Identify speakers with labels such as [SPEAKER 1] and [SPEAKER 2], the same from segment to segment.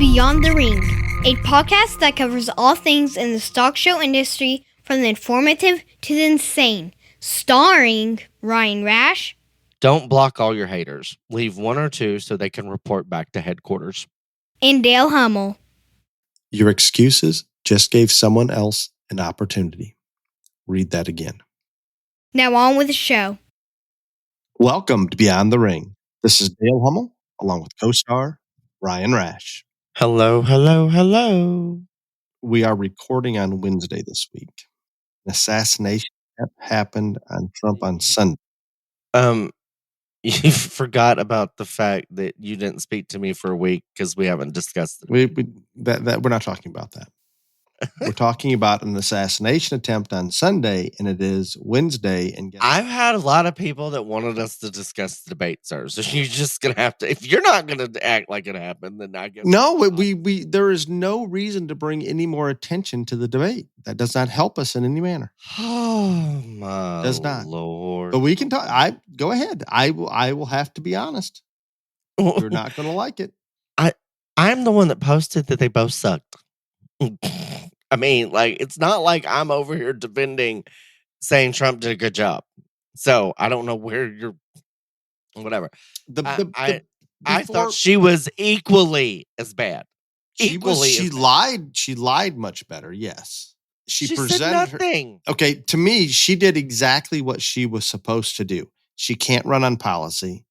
[SPEAKER 1] Beyond the Ring, a podcast that covers all things in the stock show industry from the informative to the insane. Starring Ryan Rash.
[SPEAKER 2] Don't block all your haters. Leave one or two so they can report back to headquarters.
[SPEAKER 1] And Dale Hummel.
[SPEAKER 3] Your excuses just gave someone else an opportunity. Read that again.
[SPEAKER 1] Now on with the show.
[SPEAKER 3] Welcome to Beyond the Ring. This is Dale Hummel, along with co-star Ryan Rash.
[SPEAKER 2] Hello, hello, hello.
[SPEAKER 3] We are recording on Wednesday this week. An assassination happened on Trump on Sunday.
[SPEAKER 2] You forgot about the fact that you didn't speak to me for a week because we haven't discussed it.
[SPEAKER 3] We're not talking about that. We're talking about an assassination attempt on Sunday, and it is Wednesday. And
[SPEAKER 2] I've had a lot of people that wanted us to discuss the debate, sir. So you're just gonna have to. If you're not gonna act like it happened, then I guess
[SPEAKER 3] no. We there is no reason to bring any more attention to the debate. That does not help us in any manner.
[SPEAKER 2] Oh my
[SPEAKER 3] does not,
[SPEAKER 2] Lord!
[SPEAKER 3] But we can talk. Go ahead. I will have to be honest. You're not going to like it.
[SPEAKER 2] I'm the one that posted that they both sucked. I mean, like, it's not like I'm over here defending saying Trump did a good job. So I don't know where you're, whatever. I thought she was equally as bad.
[SPEAKER 3] She lied much better. Yes. She presented
[SPEAKER 2] said nothing.
[SPEAKER 3] Okay. To me, she did exactly what she was supposed to do. She can't run on policy.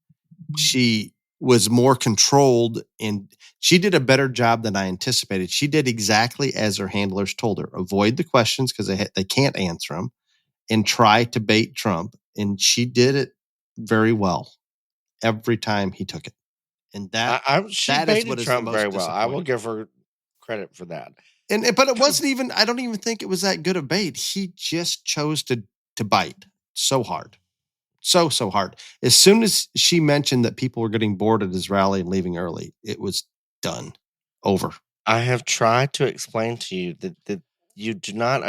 [SPEAKER 3] She was more controlled, and she did a better job than I anticipated. She did exactly as her handlers told her. Avoid the questions because they can't answer them, and try to bait Trump. And she did it very well every time he took it. And
[SPEAKER 2] she baited Trump very well. I will give her credit for that.
[SPEAKER 3] But it wasn't even, I don't even think it was that good a bait. He just chose to bite so hard. So hard. As soon as she mentioned that people were getting bored at his rally and leaving early, it was done. Over.
[SPEAKER 2] I have tried to explain to you that you do not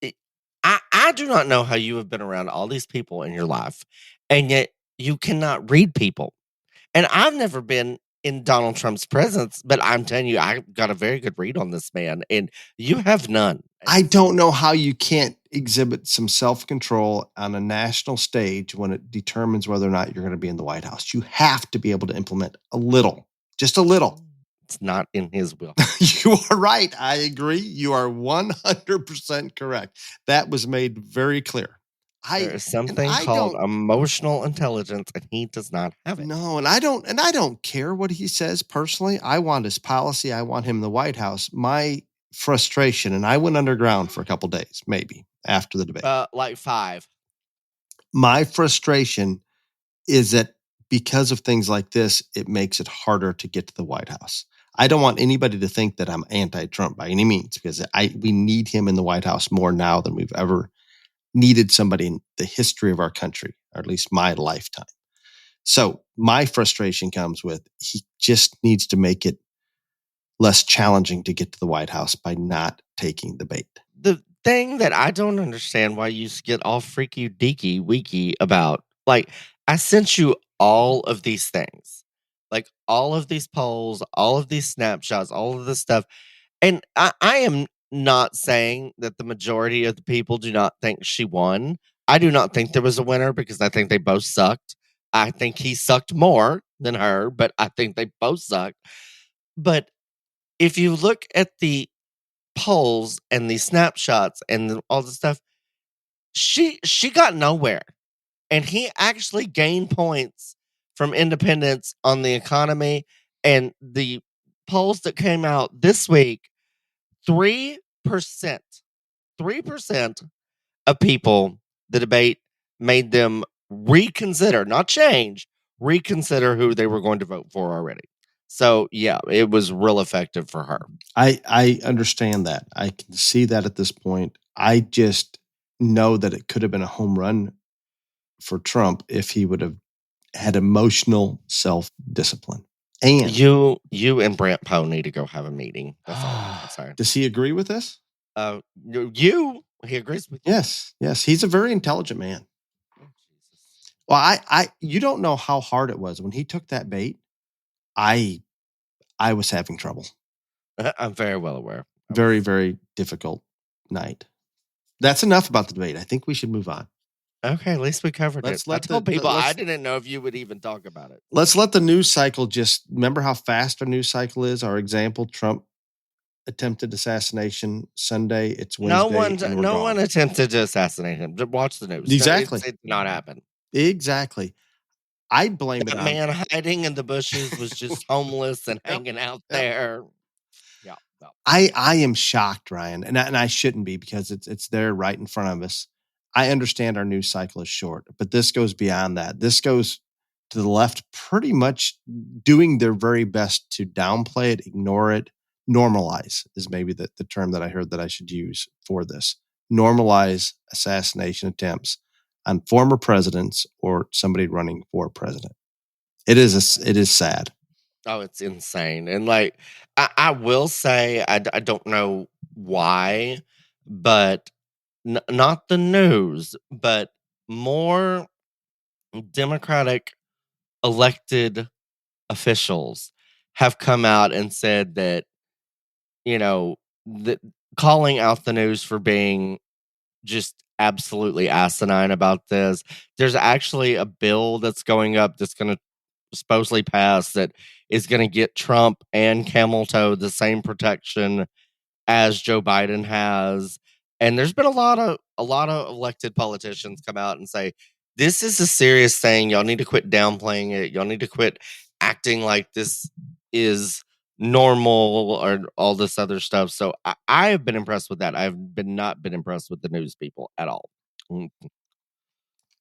[SPEAKER 2] I do not know how you have been around all these people in your life, and yet you cannot read people. And I've never been in Donald Trump's presence, but I'm telling you, I got a very good read on this man, and you have none.
[SPEAKER 3] I don't know how you can't exhibit some self-control on a national stage when it determines whether or not you're going to be in the White House. You have to be able to implement a little, just a little.
[SPEAKER 2] It's not in his will.
[SPEAKER 3] You are right. I agree. You are 100% correct. That was made very clear.
[SPEAKER 2] There is something called emotional intelligence, and he does not have it.
[SPEAKER 3] No, and I don't care what he says personally. I want his policy. I want him in the White House. My frustration, and I went underground for a couple days, maybe after the debate.
[SPEAKER 2] Like 5.
[SPEAKER 3] My frustration is that because of things like this, it makes it harder to get to the White House. I don't want anybody to think that I'm anti-Trump by any means, because we need him in the White House more now than we've ever needed somebody in the history of our country, or at least my lifetime. So my frustration comes with he just needs to make it less challenging to get to the White House by not taking the bait.
[SPEAKER 2] The thing that I don't understand why you get all freaky deaky weaky about, like, I sent you all of these things, like all of these polls, all of these snapshots, all of this stuff. And I am not saying that the majority of the people do not think she won. I do not think there was a winner because I think they both sucked. I think he sucked more than her, but I think they both sucked. But if you look at the polls and the snapshots and all the stuff, she got nowhere. And he actually gained points from independents on the economy. And the polls that came out this week, 3% of people, the debate made them reconsider, not change, reconsider who they were going to vote for already. So, yeah, it was real effective for her.
[SPEAKER 3] I understand that. I can see that at this point. I just know that it could have been a home run for Trump if he would have had emotional self-discipline. And
[SPEAKER 2] you and Brant Poe need to go have a meeting. That's all I'm saying.
[SPEAKER 3] Does he agree with this?
[SPEAKER 2] He agrees with you.
[SPEAKER 3] Yes. He's a very intelligent man. Well, you don't know how hard it was when he took that bait. I I was having trouble.
[SPEAKER 2] I'm very well aware.
[SPEAKER 3] Very, very difficult night. That's enough about the debate. I think we should move on.
[SPEAKER 2] Okay, at least we covered
[SPEAKER 3] Let's
[SPEAKER 2] it. I
[SPEAKER 3] let
[SPEAKER 2] told
[SPEAKER 3] the-
[SPEAKER 2] people I
[SPEAKER 3] let's-
[SPEAKER 2] didn't know if you would even talk about it.
[SPEAKER 3] Let's let the news cycle just remember how fast our news cycle is. Our example: Trump attempted assassination Sunday. It's Wednesday.
[SPEAKER 2] No one attempted to assassinate him. Just watch the news.
[SPEAKER 3] Exactly.
[SPEAKER 2] It did not happen.
[SPEAKER 3] Exactly. I blame it
[SPEAKER 2] That
[SPEAKER 3] on
[SPEAKER 2] man hiding in the bushes was just homeless and hanging out there. Yeah. No.
[SPEAKER 3] I am shocked, Ryan, and I shouldn't be because it's there right in front of us. I understand our news cycle is short, but this goes beyond that. This goes to the left pretty much doing their very best to downplay it, ignore it, normalize is maybe the term that I heard that I should use for this. Normalize assassination attempts on former presidents or somebody running for president. It is sad.
[SPEAKER 2] Oh, it's insane. And like, I will say, I don't know why, but not the news, but more Democratic elected officials have come out and said that, that calling out the news for being just absolutely asinine about this. There's actually a bill that's going up that's going to supposedly pass that is going to get Trump and Camel Toe the same protection as Joe Biden has. And there's been a lot of elected politicians come out and say, this is a serious thing. Y'all need to quit downplaying it. Y'all need to quit acting like this is normal or all this other stuff. So I have been impressed with that. Not been impressed with the news people at all.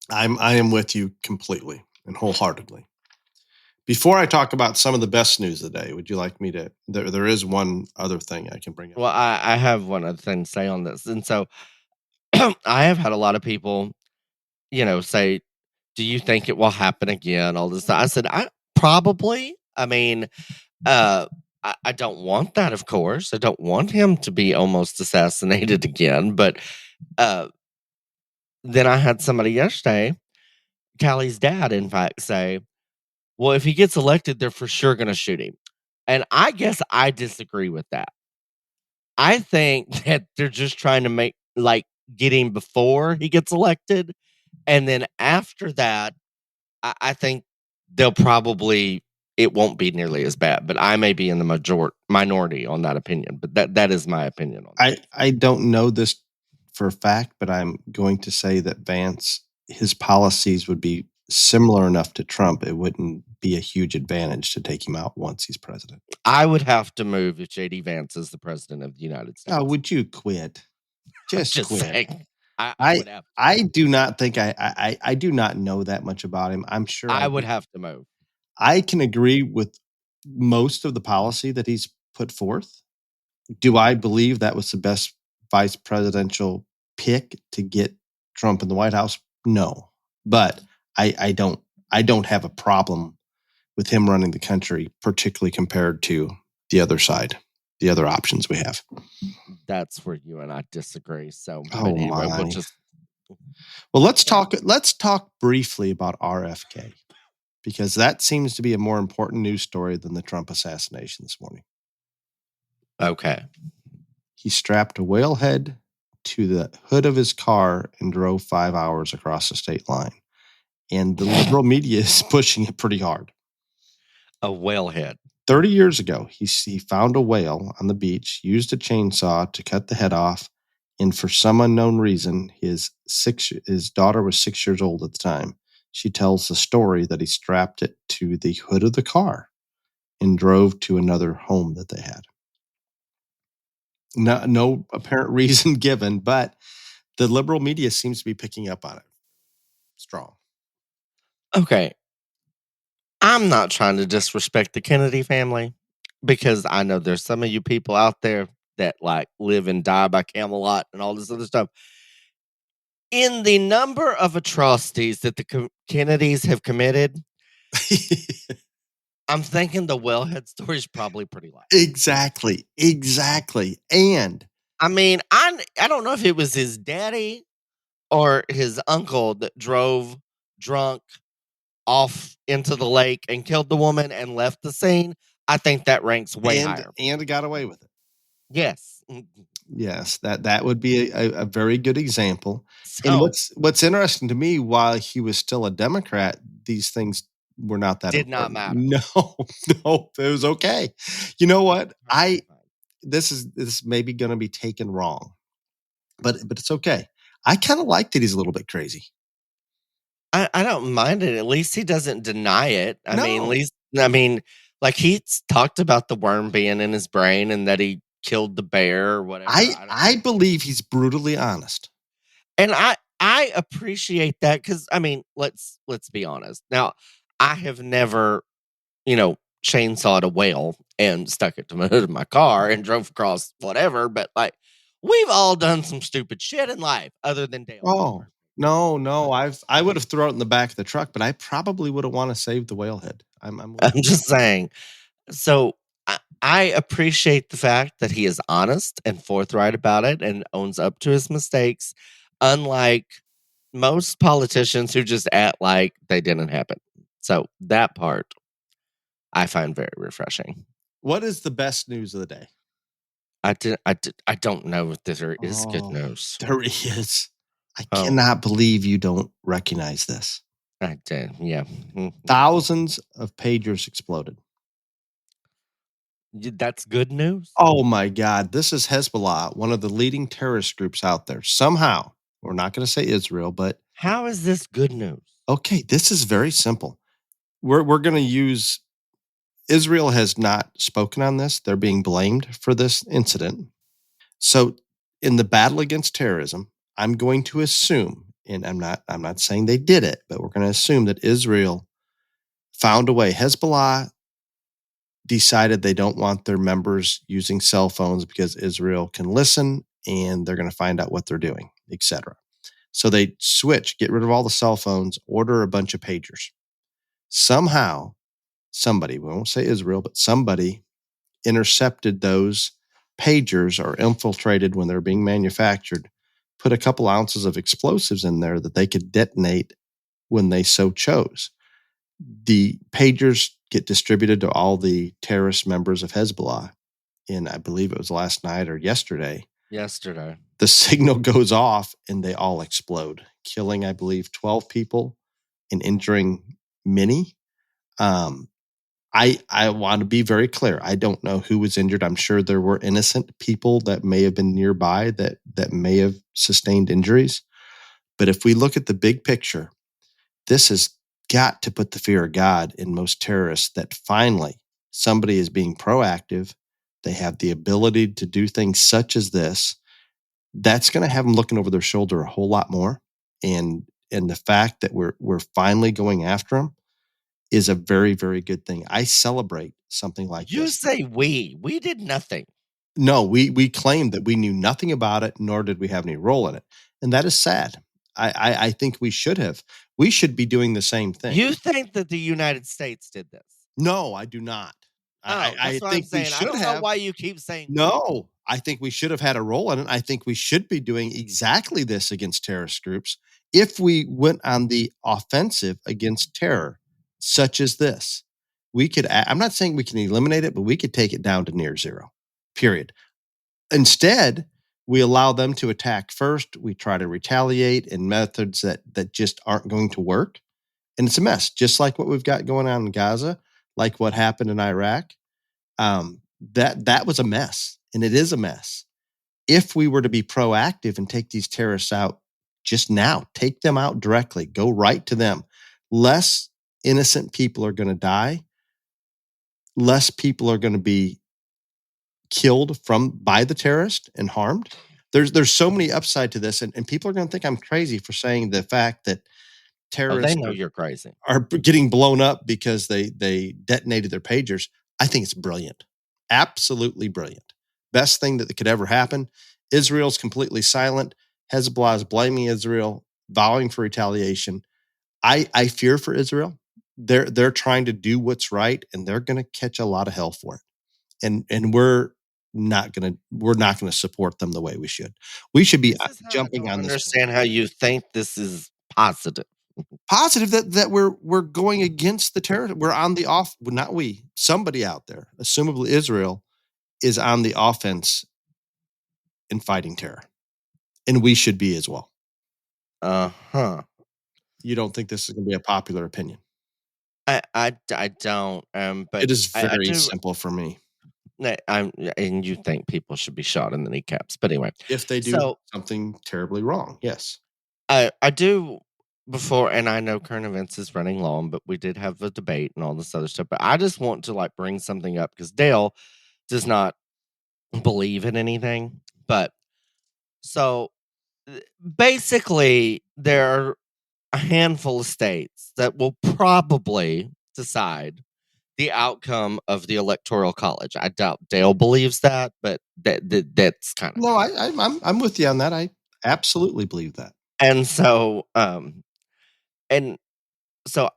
[SPEAKER 3] I am with you completely and wholeheartedly. Before I talk about some of the best news of the day, would you like me to? There is one other thing I can bring up.
[SPEAKER 2] Well, I have one other thing to say on this. And so I have had a lot of people, say, do you think it will happen again? All this stuff. I said, probably. I mean, I don't want that, of course. I don't want him to be almost assassinated again. But then I had somebody yesterday, Callie's dad, in fact, say, well, if he gets elected, they're for sure going to shoot him. And I guess I disagree with that. I think that they're just trying to get him before he gets elected. And then after that, I think it won't be nearly as bad, but I may be in the minority on that opinion, but that is my opinion on that.
[SPEAKER 3] I don't know this for a fact, but I'm going to say that Vance, his policies would be similar enough to Trump. It wouldn't be a huge advantage to take him out once he's president.
[SPEAKER 2] I would have to move if JD Vance is the president of the United States.
[SPEAKER 3] Oh, would you quit? Just quit.
[SPEAKER 2] Saying.
[SPEAKER 3] I do not think I do not know that much about him. I'm sure
[SPEAKER 2] I would have to move.
[SPEAKER 3] I can agree with most of the policy that he's put forth. Do I believe that was the best vice presidential pick to get Trump in the White House? No, but I don't have a problem with him running the country, particularly compared to the other side, the other options we have.
[SPEAKER 2] That's where you and I disagree. So,
[SPEAKER 3] anyway, well, let's talk briefly about RFK, because that seems to be a more important news story than the Trump assassination this morning.
[SPEAKER 2] Okay.
[SPEAKER 3] He strapped a whale head to the hood of his car and drove 5 hours across the state line. And the liberal media is pushing it pretty hard.
[SPEAKER 2] A whale head.
[SPEAKER 3] 30 years ago, he found a whale on the beach, used a chainsaw to cut the head off, and for some unknown reason, his daughter was 6 years old at the time. She tells the story that he strapped it to the hood of the car and drove to another home that they had. No apparent reason given, but the liberal media seems to be picking up on it. Strong.
[SPEAKER 2] Okay. I'm not trying to disrespect the Kennedy family, because I know there's some of you people out there that live and die by Camelot and all this other stuff. In the number of atrocities that the Kennedys have committed, I'm thinking the wellhead story is probably pretty light.
[SPEAKER 3] Exactly. And
[SPEAKER 2] I mean, I don't know if it was his daddy or his uncle that drove drunk off into the lake and killed the woman and left the scene. I think that ranks way
[SPEAKER 3] and
[SPEAKER 2] higher.
[SPEAKER 3] and got away with it.
[SPEAKER 2] Yes.
[SPEAKER 3] Yes, that would be a very good example. And
[SPEAKER 2] So
[SPEAKER 3] what's interesting to me, while he was still a Democrat, these things were not that
[SPEAKER 2] did not
[SPEAKER 3] important.
[SPEAKER 2] matter.
[SPEAKER 3] No, no, it was okay. You know what?
[SPEAKER 2] Perfectly fine.
[SPEAKER 3] This may be going to be taken wrong, but it's okay. I kind of like that he's a little bit crazy.
[SPEAKER 2] I don't mind it. At least he doesn't deny it. I mean, at
[SPEAKER 3] No.
[SPEAKER 2] least like he's talked about the worm being in his brain and that he killed the bear or whatever.
[SPEAKER 3] I believe he's brutally honest.
[SPEAKER 2] And I appreciate that because I mean, let's be honest. Now, I have never, chainsawed a whale and stuck it to my hood of my car and drove across whatever, but like we've all done some stupid shit in life other than Dale.
[SPEAKER 3] Oh, no, I would have thrown it in the back of the truck, but I probably would have want to save the whale head. I'm
[SPEAKER 2] I'm just saying. So I appreciate the fact that he is honest and forthright about it and owns up to his mistakes, unlike most politicians who just act like they didn't happen. So that part I find very refreshing.
[SPEAKER 3] What is the best news of the day?
[SPEAKER 2] I don't know if there is good
[SPEAKER 3] Oh,
[SPEAKER 2] news.
[SPEAKER 3] there is. I
[SPEAKER 2] Oh.
[SPEAKER 3] cannot believe you don't recognize this.
[SPEAKER 2] I did, yeah.
[SPEAKER 3] Thousands of pagers exploded.
[SPEAKER 2] That's good news.
[SPEAKER 3] Oh my God. This is Hezbollah, one of the leading terrorist groups out there. Somehow, we're not going to say Israel, but
[SPEAKER 2] How is this good news?
[SPEAKER 3] okay, this is very simple. We're going to use Israel has not spoken on this. They're being blamed for this incident. So, in the battle against terrorism, I'm going to assume, and I'm not saying they did it, but we're going to assume that Israel found a way. Hezbollah decided they don't want their members using cell phones because Israel can listen and they're going to find out what they're doing, etc. So they switch, get rid of all the cell phones, order a bunch of pagers. Somehow, somebody, we won't say Israel, but somebody intercepted those pagers or infiltrated when they're being manufactured, put a couple ounces of explosives in there that they could detonate when they so chose. The pagers get distributed to all the terrorist members of Hezbollah. And I believe it was last night or yesterday. The signal goes off and they all explode, killing, I believe, 12 people and injuring many. I want to be very clear. I don't know who was injured. I'm sure there were innocent people that may have been nearby that may have sustained injuries. But if we look at the big picture, this has got to put the fear of God in most terrorists that finally somebody is being proactive. They have the ability to do things such as this. That's going to have them looking over their shoulder a whole lot more. And the fact that we're finally going after them is a very, very good thing. I celebrate something like
[SPEAKER 2] You
[SPEAKER 3] this.
[SPEAKER 2] say we did nothing.
[SPEAKER 3] No, we claimed that we knew nothing about it, nor did we have any role in it. And that is sad. I think we should have. We should be doing the same thing.
[SPEAKER 2] You think that the United States did this?
[SPEAKER 3] No, I do not. I think we should have.
[SPEAKER 2] I don't know why you keep saying
[SPEAKER 3] no. I think we should have had a role in it. I think we should be doing exactly this against terrorist groups if we went on the offensive against terror, such as this. We could. I'm not saying we can eliminate it, but we could take it down to near zero. Period. Instead, we allow them to attack first. We try to retaliate in methods that just aren't going to work. And it's a mess, just like what we've got going on in Gaza, like what happened in Iraq. That was a mess, and it is a mess. If we were to be proactive and take these terrorists out just now, take them out directly, go right to them, less innocent people are going to die, less people are going to be killed by the terrorist and harmed. There's so many upside to this, and people are going to think I'm crazy for saying the fact that terrorists
[SPEAKER 2] they know you're crazy
[SPEAKER 3] are getting blown up because they detonated their pagers. I think it's brilliant, absolutely brilliant. Best thing that could ever happen. Israel's completely silent. Hezbollah is blaming Israel, vowing for retaliation. I fear for Israel. They're trying to do what's right, and they're going to catch a lot of hell for it. And we're not going to support them the way we should. We should be jumping on this.
[SPEAKER 2] I understand how you think this is positive.
[SPEAKER 3] positive that we're going against the terror. We're on the off. Not we. Somebody out there, assumably Israel, is on the offense in fighting terror, and we should be as well. You don't think this is going to be a popular opinion?
[SPEAKER 2] I don't. But
[SPEAKER 3] It is
[SPEAKER 2] I
[SPEAKER 3] very
[SPEAKER 2] do.
[SPEAKER 3] simple for me.
[SPEAKER 2] And you think people should be shot in the kneecaps, but anyway.
[SPEAKER 3] If they do
[SPEAKER 2] So
[SPEAKER 3] something terribly wrong, yes.
[SPEAKER 2] I do before, and I know current events is running long, but we did have a debate and all this other stuff. But I just want to like bring something up because Dale does not believe in anything. But so basically, there are a handful of states that will probably decide the outcome of the electoral college. I doubt Dale believes that, but that's kind of
[SPEAKER 3] No, I'm with you on that. I absolutely believe that.
[SPEAKER 2] and so and so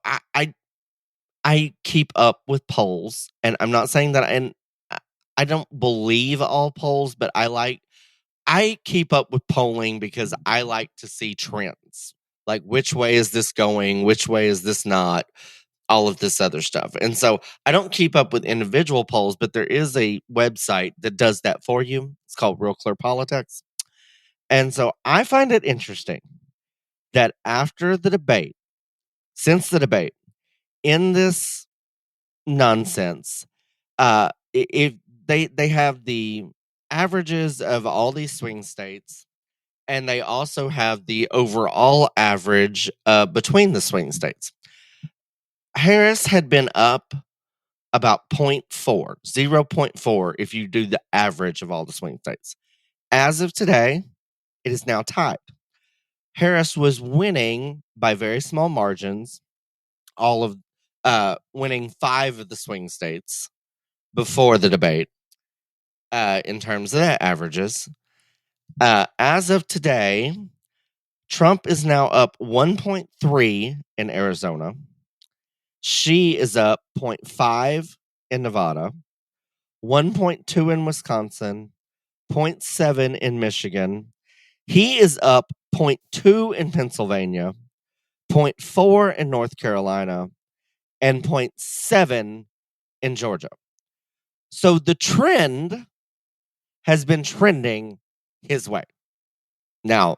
[SPEAKER 2] I keep up with polls, and I'm not saying that, and I don't believe all polls, but I keep up with polling because I like to see trends. Like, which way is this going? Which way is this not? All of this other stuff. And so I don't keep up with individual polls, but there is a website that does that for you. It's called Real Clear Politics. And so I find it interesting that after the debate, since the debate, in this nonsense, if they have the averages of all these swing states, and they also have the overall average between the swing states. Harris had been up about 0.4 if you do the average of all the swing states. As of today, it is now tied. Harris was winning by very small margins, all of winning 5 of the swing states before the debate in terms of the averages. As of today, Trump is now up 1.3 in Arizona. She is up 0.5 in Nevada, 1.2 in Wisconsin, 0.7 in Michigan. He is up 0.2 in Pennsylvania, 0.4 in North Carolina, and 0.7 in Georgia. So the trend has been trending his way. Now,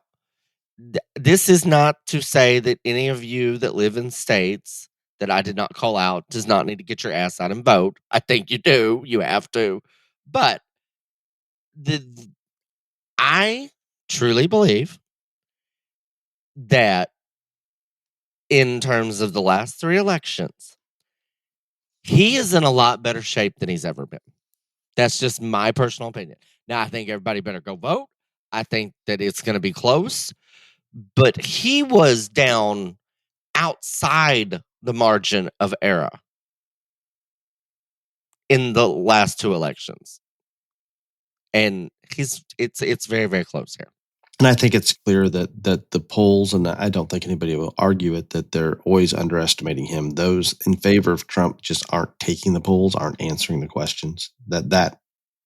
[SPEAKER 2] this is not to say that any of you that live in states that I did not call out does not need to get your ass out and vote. I think you do. You have to. But I truly believe that in terms of the last 3 elections, he is in a lot better shape than he's ever been. That's just my personal opinion. Now, I think everybody better go vote. I think that it's going to be close. But he was down outside the margin of error in the last 2 elections. And it's very, very close here.
[SPEAKER 3] And I think it's clear that the polls, and I don't think anybody will argue it, that they're always underestimating him. Those in favor of Trump just aren't taking the polls, aren't answering the questions. That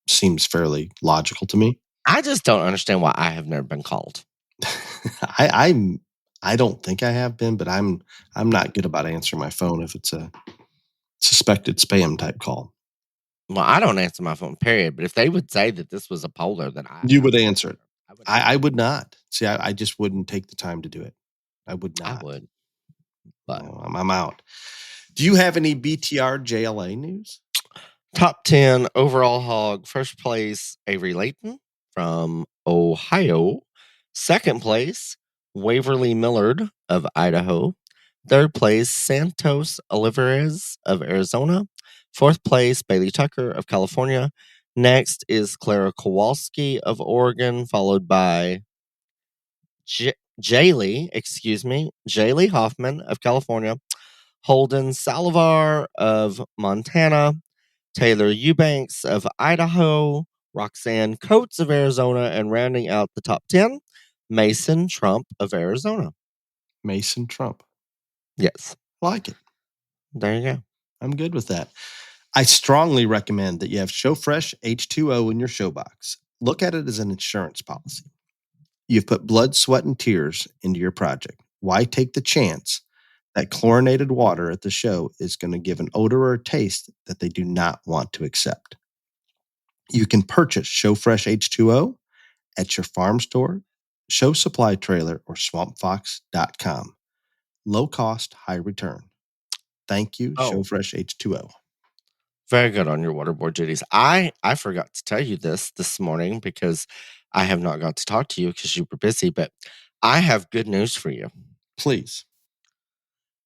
[SPEAKER 3] seems fairly logical to me.
[SPEAKER 2] I just don't understand why I have never been called.
[SPEAKER 3] I don't think I have been, but I'm not good about answering my phone if it's a suspected spam type call.
[SPEAKER 2] Well, I don't answer my phone, period. But if they would say that this was a poller, then
[SPEAKER 3] you would answer it. I would not. See, I just wouldn't take the time to do it. I would not.
[SPEAKER 2] I would. But
[SPEAKER 3] no, I'm out. Do you have any BTR JLA news?
[SPEAKER 2] Top 10 overall hog. First place, Avery Layton from Ohio. Second place, Waverly Millard of Idaho. Third place, Santos Olivares of Arizona. Fourth place, Bailey Tucker of California. Next is Clara Kowalski of Oregon, followed by Jaylee Hoffman of California, Holden Salivar of Montana, Taylor Eubanks of Idaho, Roxanne Coates of Arizona, and rounding out the top 10, Mason Trump of Arizona.
[SPEAKER 3] Mason Trump.
[SPEAKER 2] Yes.
[SPEAKER 3] Like it.
[SPEAKER 2] There you go.
[SPEAKER 3] I'm good with that. I strongly recommend that you have ShowFresh H2O in your show box. Look at it as an insurance policy. You've put blood, sweat, and tears into your project. Why take the chance that chlorinated water at the show is going to give an odor or a taste that they do not want to accept? You can purchase Showfresh H2O at your farm store, show supply trailer, or swampfox.com. Low cost, high return. Thank you,
[SPEAKER 2] Oh.
[SPEAKER 3] Showfresh H2O.
[SPEAKER 2] Very good on your waterboard duties. I forgot to tell you this morning because I have not got to talk to you because you were busy, but I have good news for you.
[SPEAKER 3] Please.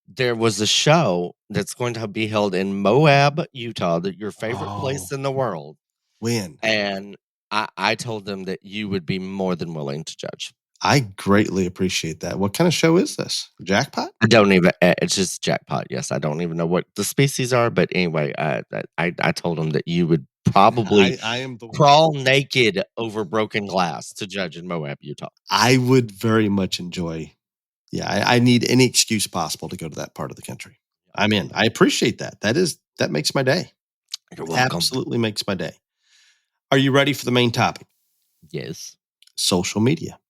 [SPEAKER 2] There was a show that's going to be held in Moab, Utah, your favorite place in the world.
[SPEAKER 3] When?
[SPEAKER 2] And I told them that you would be more than willing to judge.
[SPEAKER 3] I greatly appreciate that. What kind of show is this? Jackpot?
[SPEAKER 2] I don't even. It's just jackpot. Yes, I don't even know what the species are, but anyway, I told them that you would probably
[SPEAKER 3] I am the
[SPEAKER 2] crawl naked over broken glass to judge in Moab, Utah.
[SPEAKER 3] I would very much enjoy. Yeah, I need any excuse possible to go to that part of the country. I'm in. I appreciate that. That makes my day.
[SPEAKER 2] You're welcome.
[SPEAKER 3] Absolutely makes my day. Are you ready for the main topic?
[SPEAKER 2] Yes.
[SPEAKER 3] Social media.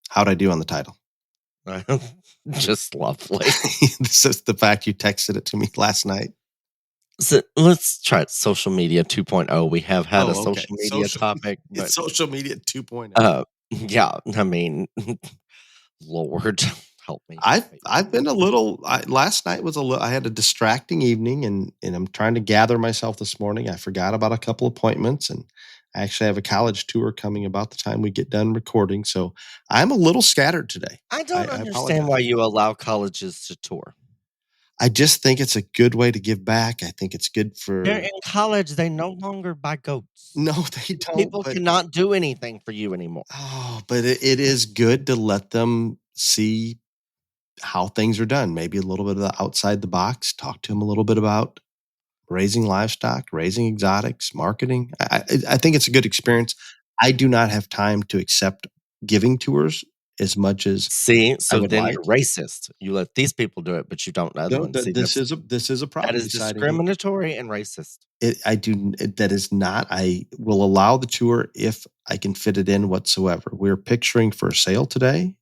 [SPEAKER 3] How'd I do on the title?
[SPEAKER 2] Just lovely.
[SPEAKER 3] This is the fact you texted it to me last night.
[SPEAKER 2] So let's try it. Social media 2.0. We have had a social media topic. But,
[SPEAKER 3] it's social media 2.0.
[SPEAKER 2] Yeah, I mean, Lord help me.
[SPEAKER 3] I've been a little. Last night was I had a distracting evening, and I'm trying to gather myself this morning. I forgot about a couple appointments, and I actually have a college tour coming about the time we get done recording. So I'm a little scattered today.
[SPEAKER 2] I don't understand why you allow colleges to tour.
[SPEAKER 3] I just think it's a good way to give back. I think it's good for.
[SPEAKER 2] They're in college. They no longer buy goats.
[SPEAKER 3] No, they don't.
[SPEAKER 2] People cannot do anything for you anymore.
[SPEAKER 3] Oh, but it is good to let them see how things are done. Maybe a little bit of the outside the box. Talk to them a little bit about raising livestock, raising exotics, marketing. I think it's a good experience. I do not have time to accept giving tours as much as
[SPEAKER 2] so then you're racist. You let these people do it, but you don't let them.
[SPEAKER 3] This is a problem.
[SPEAKER 2] That is discriminatory and racist.
[SPEAKER 3] That is not. I will allow the tour if I can fit it in whatsoever. We're picturing for a sale today.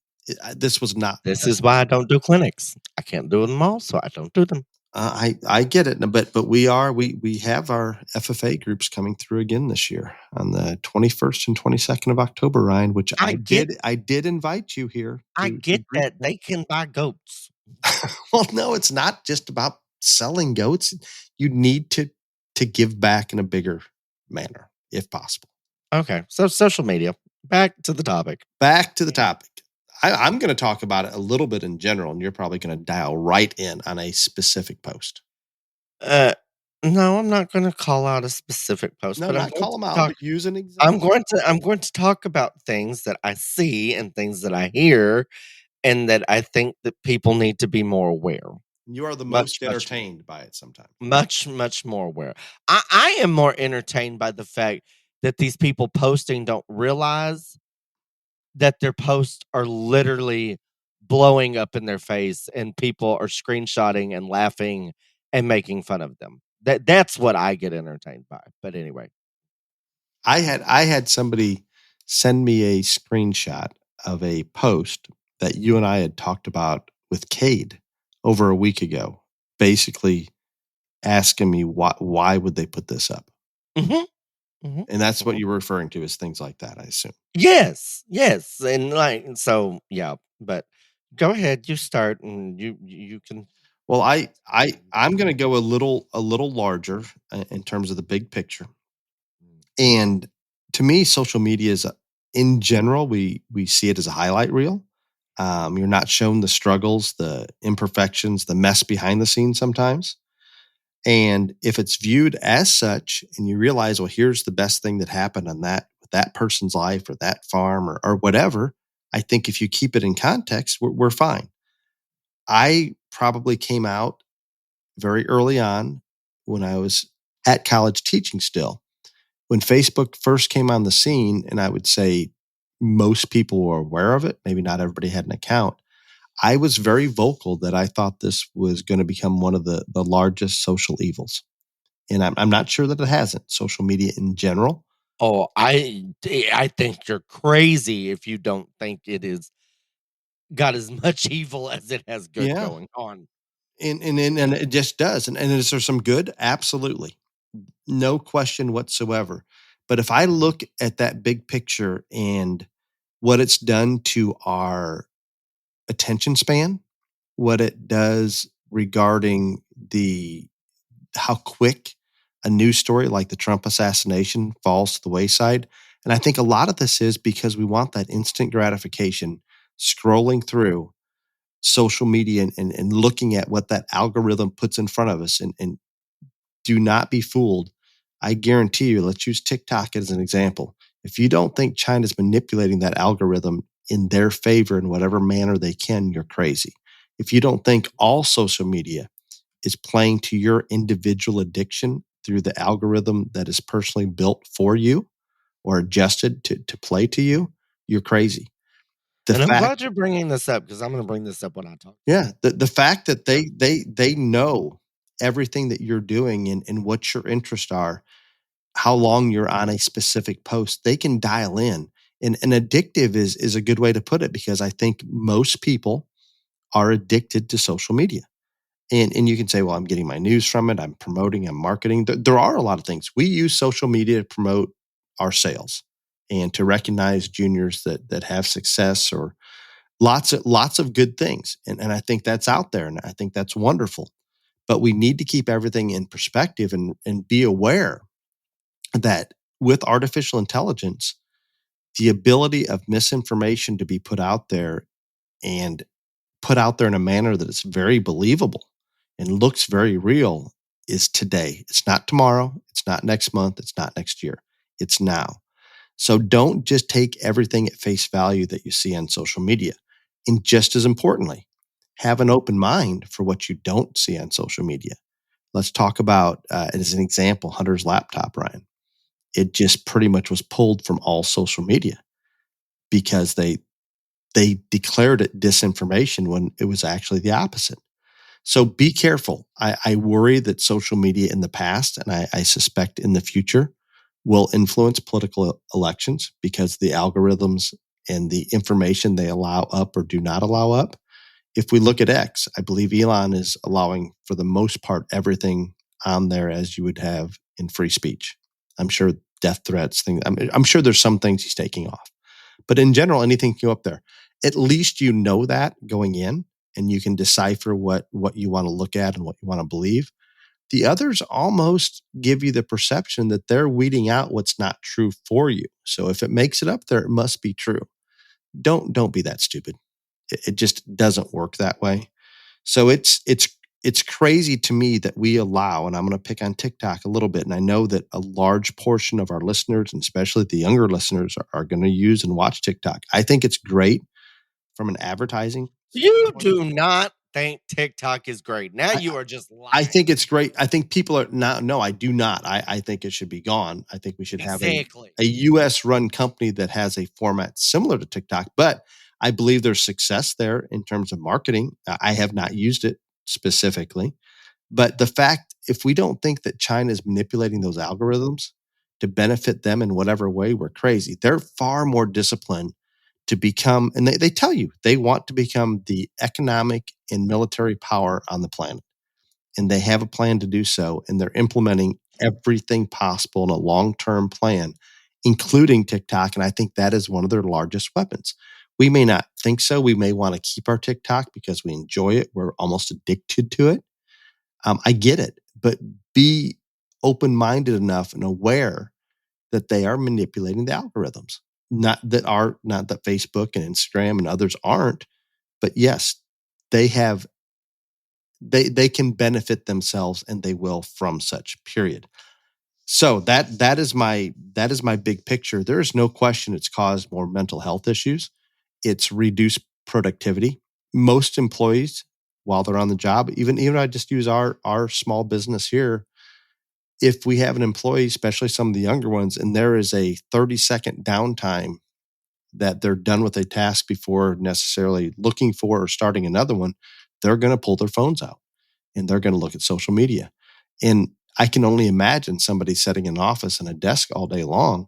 [SPEAKER 3] This was not.
[SPEAKER 2] This is why I don't do clinics. I can't do them all, so I don't do them.
[SPEAKER 3] I get it, but we have our FFA groups coming through again this year on the 21st and 22nd of October, Ryan. Which I did invite you here.
[SPEAKER 2] I get that they can buy goats.
[SPEAKER 3] Well, no, it's not just about selling goats. You need to give back in a bigger manner, if possible.
[SPEAKER 2] Okay, so social media. Back to the topic. I'm going to talk about it a little bit in general, and you're probably going to dial right in on a specific post. No, I'm not going to call out a specific post.
[SPEAKER 3] No,
[SPEAKER 2] but
[SPEAKER 3] not call them out. But use an example.
[SPEAKER 2] I'm going to talk about things that I see and things that I hear, and that I think that people need to be more aware.
[SPEAKER 3] You are the most entertained by it sometimes.
[SPEAKER 2] Much, much more aware. I am more entertained by the fact that these people posting don't realize that their posts are literally blowing up in their face and people are screenshotting and laughing and making fun of them. That's what I get entertained by. But anyway.
[SPEAKER 3] I had somebody send me a screenshot of a post that you and I had talked about with Cade over a week ago, basically asking me why would they put this up?
[SPEAKER 2] Mm-hmm.
[SPEAKER 3] Mm-hmm. And that's what you're referring to as things like that, I assume.
[SPEAKER 2] Yes. And so, yeah, but go ahead, you start and you can.
[SPEAKER 3] Well, I'm going to go a little larger in terms of the big picture. And to me, social media is, in general, we see it as a highlight reel. You're not shown the struggles, the imperfections, the mess behind the scenes sometimes. And if it's viewed as such, and you realize, well, here's the best thing that happened on that person's life or that farm or whatever, I think if you keep it in context, we're fine. I probably came out very early on when I was at college teaching still. When Facebook first came on the scene, and I would say most people were aware of it, maybe not everybody had an account, I was very vocal that I thought this was going to become one of the largest social evils. And I'm not sure that it hasn't, social media in general.
[SPEAKER 2] Oh, I think you're crazy if you don't think it is got as much evil as it has good
[SPEAKER 3] Yeah.
[SPEAKER 2] going on.
[SPEAKER 3] And it just does. And is there some good? Absolutely. No question whatsoever. But if I look at that big picture and what it's done to our attention span, what it does regarding the how quick a news story like the Trump assassination falls to the wayside. And I think a lot of this is because we want that instant gratification scrolling through social media and looking at what that algorithm puts in front of us. And do not be fooled. I guarantee you, let's use TikTok as an example. If you don't think China's manipulating that algorithm in their favor in whatever manner they can, you're crazy. If you don't think all social media is playing to your individual addiction through the algorithm that is personally built for you or adjusted to play to you, you're crazy.
[SPEAKER 2] And I'm glad you're bringing this up because I'm going to bring this up when I talk.
[SPEAKER 3] Yeah, the fact that they know everything that you're doing and what your interests are, how long you're on a specific post, they can dial in. And addictive is a good way to put it because I think most people are addicted to social media. And you can say, well, I'm getting my news from it. I'm promoting, I'm marketing. There are a lot of things. We use social media to promote our sales and to recognize juniors that have success or lots of good things. And I think that's out there. And I think that's wonderful. But we need to keep everything in perspective and be aware that with artificial intelligence, the ability of misinformation to be put out there and put out there in a manner that is very believable and looks very real is today. It's not tomorrow. It's not next month. It's not next year. It's now. So don't just take everything at face value that you see on social media. And just as importantly, have an open mind for what you don't see on social media. Let's talk about, as an example, Hunter's laptop, Ryan. It just pretty much was pulled from all social media because they declared it disinformation when it was actually the opposite. So be careful. I worry that social media in the past, and I suspect in the future, will influence political elections because the algorithms and the information they allow up or do not allow up. If we look at X, I believe Elon is allowing, for the most part, everything on there as you would have in free speech. I'm sure death threats, things. I'm sure there's some things he's taking off. But in general, anything can go up there. At least you know that going in, and you can decipher what you want to look at and what you want to believe. The others almost give you the perception that they're weeding out what's not true for you. So if it makes it up there, it must be true. Don't be that stupid. It just doesn't work that way. So it's crazy to me that we allow, and I'm going to pick on TikTok a little bit, and I know that a large portion of our listeners, and especially the younger listeners, are going to use and watch TikTok. I think it's great from an advertising.
[SPEAKER 2] You do not think TikTok is great. Now you are just lying.
[SPEAKER 3] I think it's great. I think people are not. No, I do not. I think it should be gone. I think we should have a U.S. run company that has a format similar to TikTok. But I believe there's success there in terms of marketing. I have not used it specifically, but the fact, if we don't think that China is manipulating those algorithms to benefit them in whatever way, we're crazy. They're far more disciplined to become, and they tell you they want to become the economic and military power on the planet. And they have a plan to do so. And they're implementing everything possible in a long-term plan, including TikTok. And I think that is one of their largest weapons. We may not think so. We may want to keep our TikTok because we enjoy it. We're almost addicted to it. I get it, but be open-minded enough and aware that they are manipulating the algorithms. Not that Facebook and Instagram and others aren't, but yes, they can benefit themselves and they will from such, period. So that is my big picture. There is no question it's caused more mental health issues. It's reduced productivity. Most employees, while they're on the job, even I just use our small business here. If we have an employee, especially some of the younger ones, and there is a 30-second downtime that they're done with a task before necessarily looking for or starting another one, they're going to pull their phones out and they're going to look at social media. And I can only imagine somebody sitting in an office and a desk all day long.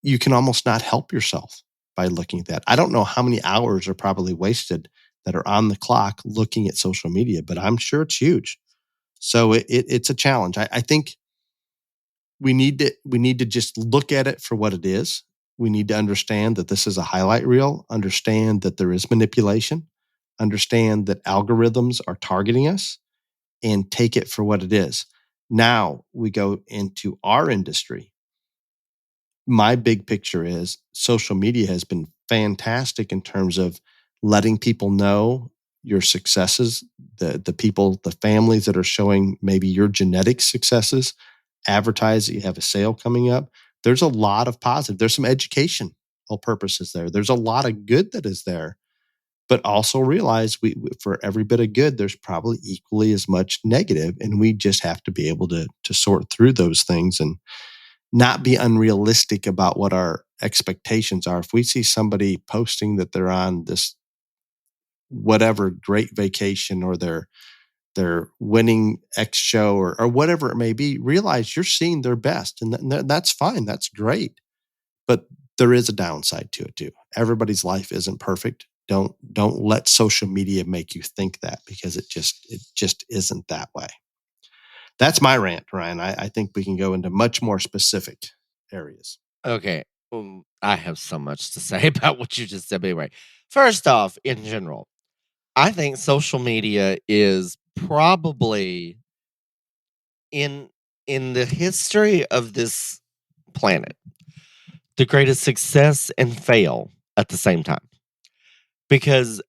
[SPEAKER 3] You can almost not help yourself. by looking at that. I don't know how many hours are probably wasted that are on the clock looking at social media, but I'm sure it's huge. So it's a challenge. I think we need to just look at it for what it is. We need to understand that this is a highlight reel, understand that there is manipulation, understand that algorithms are targeting us, and take it for what it is. Now we go into our industry. My big picture is social media has been fantastic in terms of letting people know your successes, the people, the families that are showing maybe your genetic successes, advertise that you have a sale coming up. There's a lot of positive. There's some educational purposes there. There's a lot of good that is there, but also realize for every bit of good, there's probably equally as much negative, and we just have to be able to sort through those things and not be unrealistic about what our expectations are. If we see somebody posting that they're on this whatever great vacation or they're winning X show or whatever it may be, realize you're seeing their best, and that's fine. That's great. But there is a downside to it too. Everybody's life isn't perfect. Don't let social media make you think that, because it just isn't that way. That's my rant, Ryan. I think we can go into much more specific areas.
[SPEAKER 2] Okay. I have so much to say about what you just said. But anyway, first off, in general, I think social media is probably in the history of this planet the greatest success and fail at the same time. Because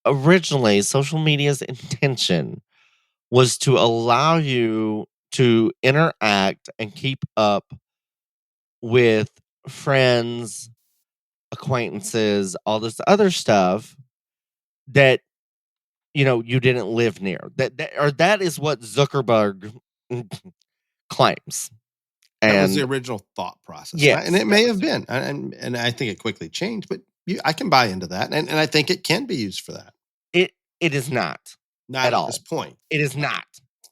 [SPEAKER 2] originally, social media's intention was to allow you to interact and keep up with friends, acquaintances, all this other stuff that you didn't live near. That is what Zuckerberg claims.
[SPEAKER 3] That was the
[SPEAKER 2] And
[SPEAKER 3] original thought process.
[SPEAKER 2] yes,
[SPEAKER 3] And it may have been. And I think it quickly changed, but I can buy into that. And I think it can be used for that.
[SPEAKER 2] it is not
[SPEAKER 3] Not
[SPEAKER 2] at all.
[SPEAKER 3] this point.
[SPEAKER 2] It is not.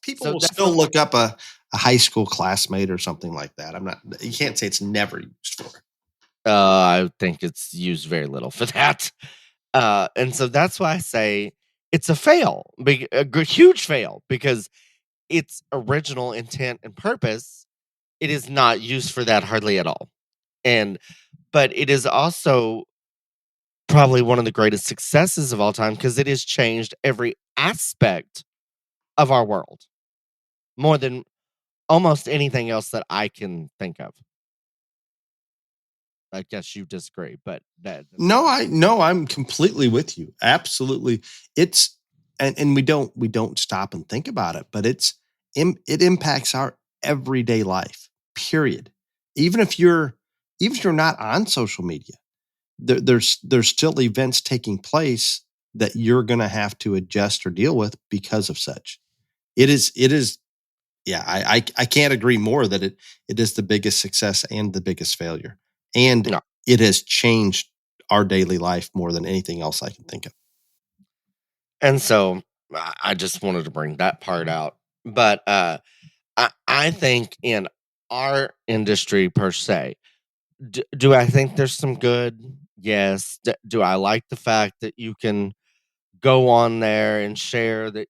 [SPEAKER 3] People
[SPEAKER 2] So
[SPEAKER 3] will
[SPEAKER 2] that's
[SPEAKER 3] still
[SPEAKER 2] what-
[SPEAKER 3] look up a high school classmate or something like that. You can't say it's never used for.
[SPEAKER 2] I think it's used very little for that. And so that's why I say it's a fail, huge fail, because its original intent and purpose, it is not used for that hardly at all. But it is also probably one of the greatest successes of all time, because it has changed every aspect of our world more than almost anything else that I can think of. I guess you disagree, but
[SPEAKER 3] No, I'm completely with you. Absolutely. It's and we don't stop and think about it, but it impacts our everyday life. Period. Even if you're not on social media, there's still events taking place that you're going to have to adjust or deal with because of such. It is. Yeah, I can't agree more that it is the biggest success and the biggest failure. And
[SPEAKER 2] No.
[SPEAKER 3] it has changed our daily life more than anything else I can think of.
[SPEAKER 2] And so I just wanted to bring that part out. But I think in our industry per se, do I think there's some good? Yes. Do I like the fact that you can go on there and share that,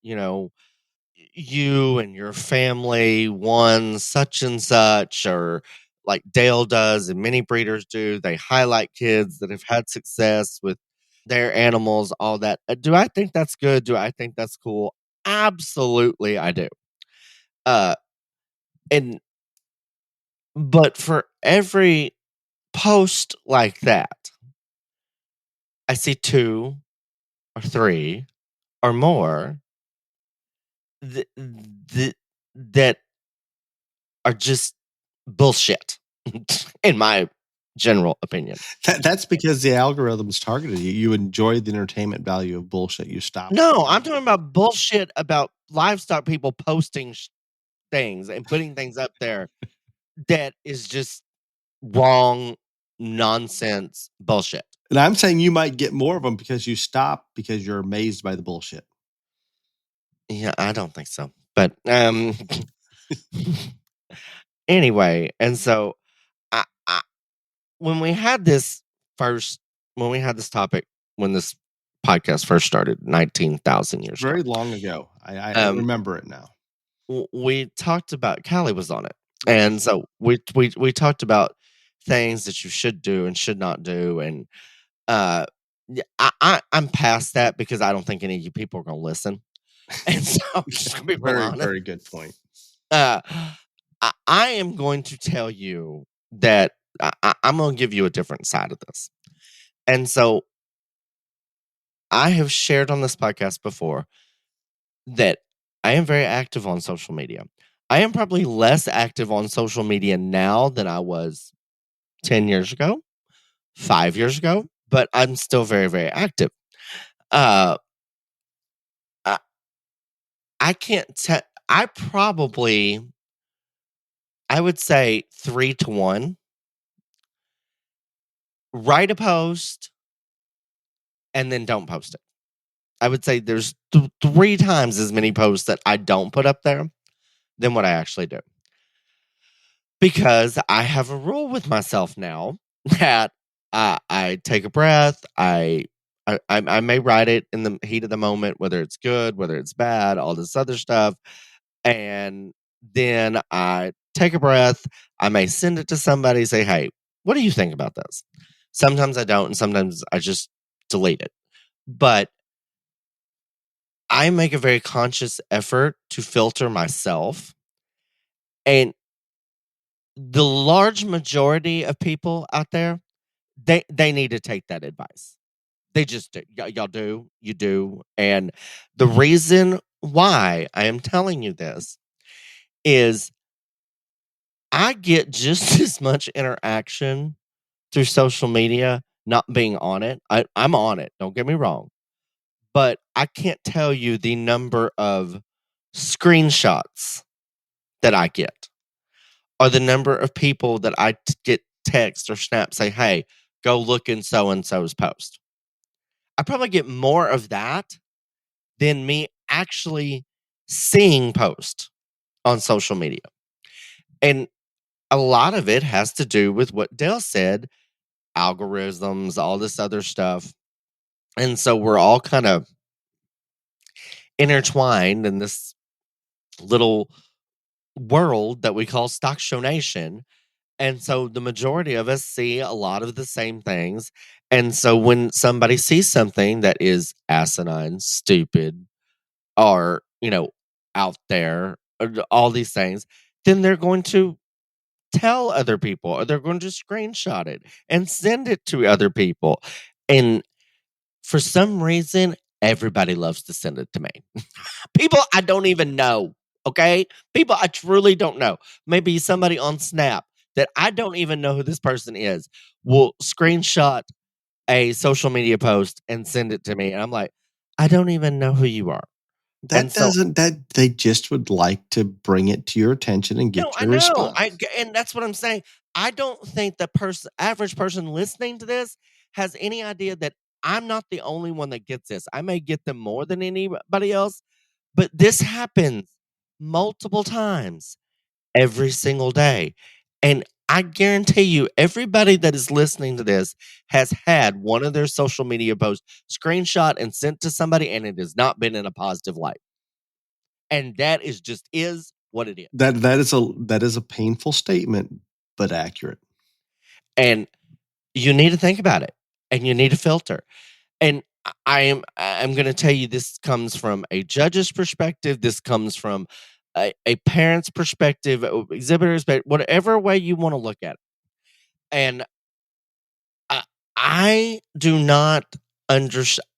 [SPEAKER 2] you and your family won such and such, or like Dale does and many breeders do? They highlight kids that have had success with their animals, all that. Do I think that's good? Do I think that's cool? Absolutely, I do. And but for every post like that, I see 2 or 3 or more that are just bullshit, in my general opinion.
[SPEAKER 3] That's because the algorithms targeted you. You enjoy the entertainment value of bullshit. You stop.
[SPEAKER 2] No, I'm talking about bullshit about livestock people posting things and putting things up there that is just wrong, nonsense bullshit.
[SPEAKER 3] And I'm saying you might get more of them because you stop because you're amazed by the bullshit.
[SPEAKER 2] Yeah, I don't think so. But anyway, and so I when we had this first, when we had this topic, when this podcast first started, 19,000 years
[SPEAKER 3] Very
[SPEAKER 2] ago,
[SPEAKER 3] long ago. I
[SPEAKER 2] Um,
[SPEAKER 3] remember it now.
[SPEAKER 2] we talked about, Callie was on it. And so we talked about things that you should do and should not do. And I'm past that because I don't think any of you people are going to listen. And so I'm just going to be real
[SPEAKER 3] Very,
[SPEAKER 2] honest.
[SPEAKER 3] very good point.
[SPEAKER 2] I am going to tell you that I'm going to give you a different side of this. And so I have shared on this podcast before that I am very active on social media. I am probably less active on social media now than I was 10 years ago, 5 years ago, but I'm still very, very active. I, I can't tell. I would say 3 to 1. Write a post and then don't post it. I would say there's 3 times as many posts that I don't put up there than what I actually do. Because I have a rule with myself now that I take a breath. I may write it in the heat of the moment, whether it's good, whether it's bad, all this other stuff. And then I take a breath. I may send it to somebody, say, hey, what do you think about this? Sometimes I don't, and sometimes I just delete it. But I make a very conscious effort to filter myself. And the large majority of people out there, they need to take that advice. They just do. Y'all do. You do. And the reason why I am telling you this is I get just as much interaction through social media, not being on it. I'm on it. Don't get me wrong. But I can't tell you the number of screenshots that I get, or the number of people that I get text or snap say, hey, go look in so and so's post. I probably get more of that than me actually seeing posts on social media. And a lot of it has to do with what Dale said, algorithms, all this other stuff. And so we're all kind of intertwined in this little world that we call Stock Show Nation. And so the majority of us see a lot of the same things. And so when somebody sees something that is asinine, stupid, or, out there, or all these things, then they're going to tell other people, or they're going to screenshot it and send it to other people. And for some reason, everybody loves to send it to me. People I don't even know. Okay. People I truly don't know. Maybe somebody on Snap that I don't even know who this person is will screenshot a social media post and send it to me. And I'm like, I don't even know who you are.
[SPEAKER 3] That they just would like to bring it to your attention and get your response.
[SPEAKER 2] And that's what I'm saying. I don't think the average person listening to this has any idea that I'm not the only one that gets this. I may get them more than anybody else, but this happens multiple times every single day. And I guarantee you, everybody that is listening to this has had one of their social media posts screenshot and sent to somebody, and it has not been in a positive light. And that is what it is.
[SPEAKER 3] That is a painful statement, but accurate.
[SPEAKER 2] And you need to think about it, and you need to filter. And I'm going to tell you, this comes from a judge's perspective. This comes from a parent's perspective, exhibitor's, whatever way you want to look at it. And I do not understand.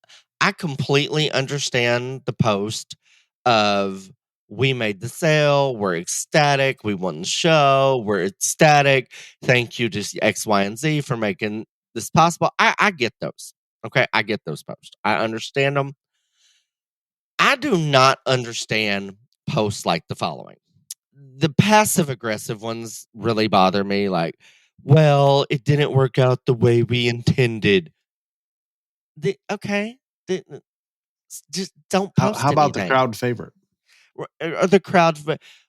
[SPEAKER 2] I completely understand the post of, we made the sale, we're ecstatic, we won the show, we're ecstatic. Thank you to X, Y, and Z for making this possible. I get those. Okay, I get those posts. I understand them. I do not understand posts like the following. The passive aggressive ones really bother me. Like, well, it didn't work out the way we intended. Just don't post
[SPEAKER 3] How about
[SPEAKER 2] anything.
[SPEAKER 3] the crowd favorite?
[SPEAKER 2] Or the crowd,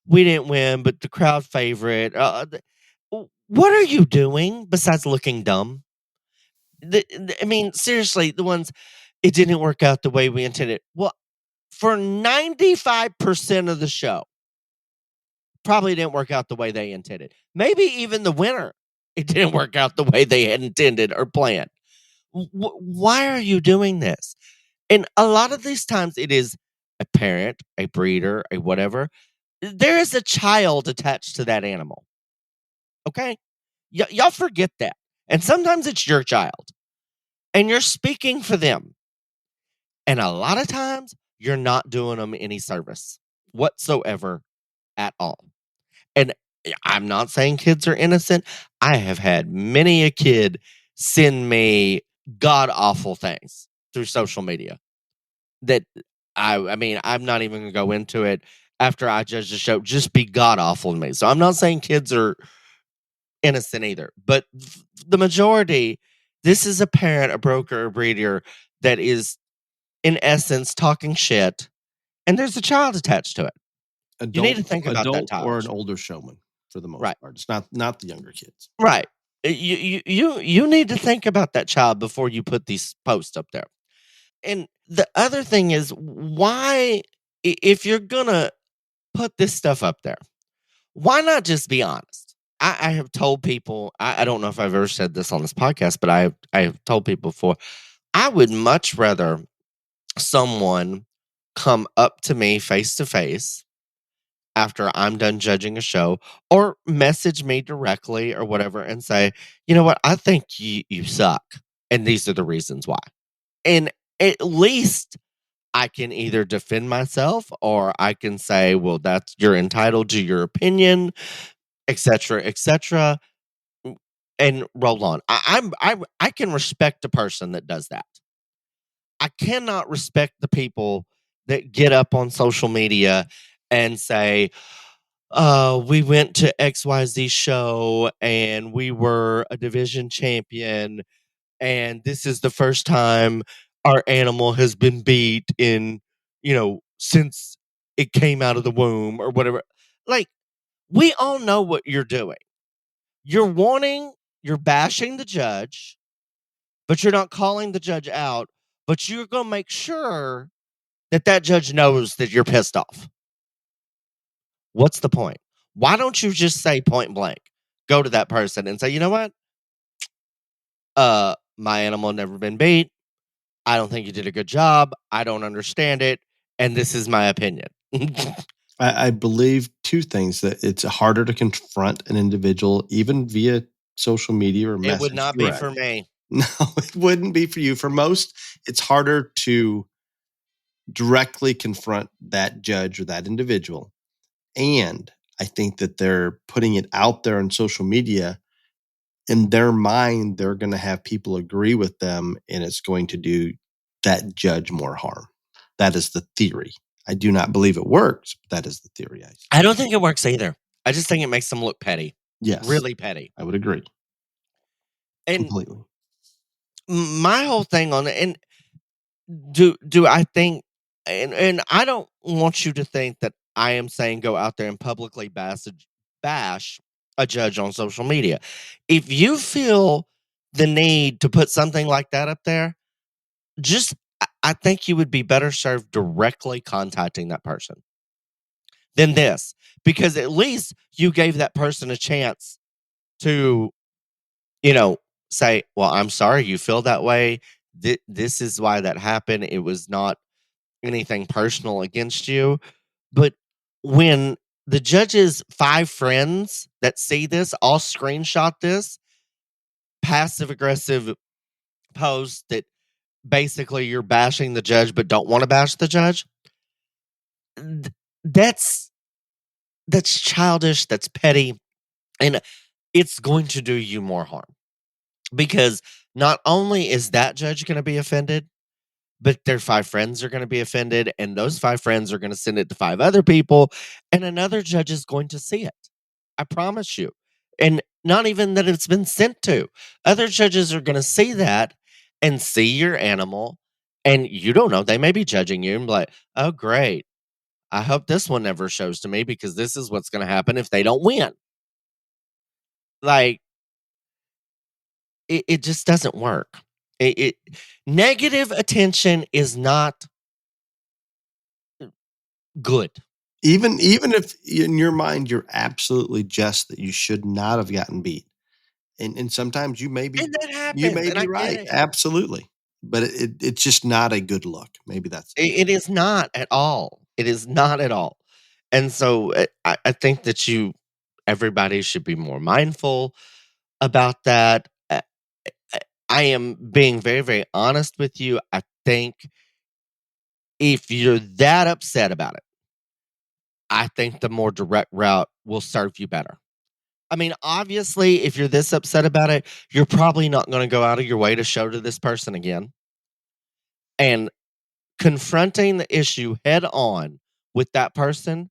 [SPEAKER 2] we didn't win, but the crowd favorite. What are you doing besides looking dumb? I mean, seriously, the ones, it didn't work out the way we intended. Well, for 95% of the show, probably didn't work out the way they intended. Maybe even the winner, it didn't work out the way they had intended or planned. Why are you doing this? And a lot of these times it is a parent, a breeder, a whatever. There is a child attached to that animal. Okay? Y'all forget that. And sometimes it's your child. And you're speaking for them. And a lot of times you're not doing them any service whatsoever at all. And I'm not saying kids are innocent. I have had many a kid send me god awful things through social media that I mean, I'm not even gonna go into it after I judge the show, just be god awful to me. So I'm not saying kids are innocent either, but the majority, this is a parent, a broker, a breeder that is in essence talking shit, and there's a child attached to it. You need to think about that,
[SPEAKER 3] or an
[SPEAKER 2] Tyler.
[SPEAKER 3] older showman for the most
[SPEAKER 2] Right.
[SPEAKER 3] part. It's not the younger kids.
[SPEAKER 2] Right. You need to think about that child before you put these posts up there. And the other thing is, why, if you're gonna put this stuff up there, why not just be honest? I have told people, I don't know if I've ever said this on this podcast, but I have told people before, I would much rather someone come up to me face to face after I'm done judging a show, or message me directly or whatever and say, you know what, I think you suck. And these are the reasons why. And at least I can either defend myself or I can say, well, that's, you're entitled to your opinion, etc., etc., and roll on. I can respect a person that does that. I cannot respect the people that get up on social media and say, we went to XYZ show and we were a division champion, and this is the first time our animal has been beat in, since it came out of the womb or whatever. Like, we all know what you're doing. You're bashing the judge, but you're not calling the judge out, but you're going to make sure that judge knows that you're pissed off. What's the point? Why don't you just say point blank, go to that person and say, you know what? My animal never been beat. I don't think you did a good job. I don't understand it. And this is my opinion.
[SPEAKER 3] I believe two things: that it's harder to confront an individual, even via social media or message.
[SPEAKER 2] It would not be for me.
[SPEAKER 3] No, it wouldn't be for you. For most, it's harder to directly confront that judge or that individual. And I think that they're putting it out there on social media. In their mind, they're going to have people agree with them, and it's going to do that judge more harm. That is the theory. I do not believe it works, but that is the theory.
[SPEAKER 2] I don't think it works either. I just think it makes them look petty.
[SPEAKER 3] Yes.
[SPEAKER 2] Really petty.
[SPEAKER 3] I would agree.
[SPEAKER 2] And
[SPEAKER 3] completely.
[SPEAKER 2] My whole thing on it, and do I think, and I don't want you to think that I am saying go out there and publicly bash a judge on social media. If you feel the need to put something like that up there, I think you would be better served directly contacting that person than this, because at least you gave that person a chance to, say, well, I'm sorry you feel that way. This is why that happened. It was not anything personal against you. But when the judge's 5 friends that see this all screenshot this passive aggressive post that basically you're bashing the judge but don't want to bash the judge, that's childish, that's petty, and it's going to do you more harm, because not only is that judge going to be offended, but their 5 friends are going to be offended, and those 5 friends are going to send it to 5 other people, and another judge is going to see it. I promise you. And not even that it's been sent to. Other judges are going to see that and see your animal, and you don't know. They may be judging you and be like, oh, great. I hope this one never shows to me, because this is what's going to happen if they don't win. Like, it just doesn't work. Negative attention is not good.
[SPEAKER 3] Even if in your mind you're absolutely just that you should not have gotten beat, and sometimes you may be
[SPEAKER 2] And that happens, and I get
[SPEAKER 3] right,
[SPEAKER 2] it.
[SPEAKER 3] absolutely, but it's just not a good look. Maybe that's
[SPEAKER 2] It is not at all. It is not at all. And so I think that everybody should be more mindful about that. I am being very, very honest with you. I think if you're that upset about it, I think the more direct route will serve you better. I mean, obviously, if you're this upset about it, you're probably not going to go out of your way to show to this person again. And confronting the issue head on with that person,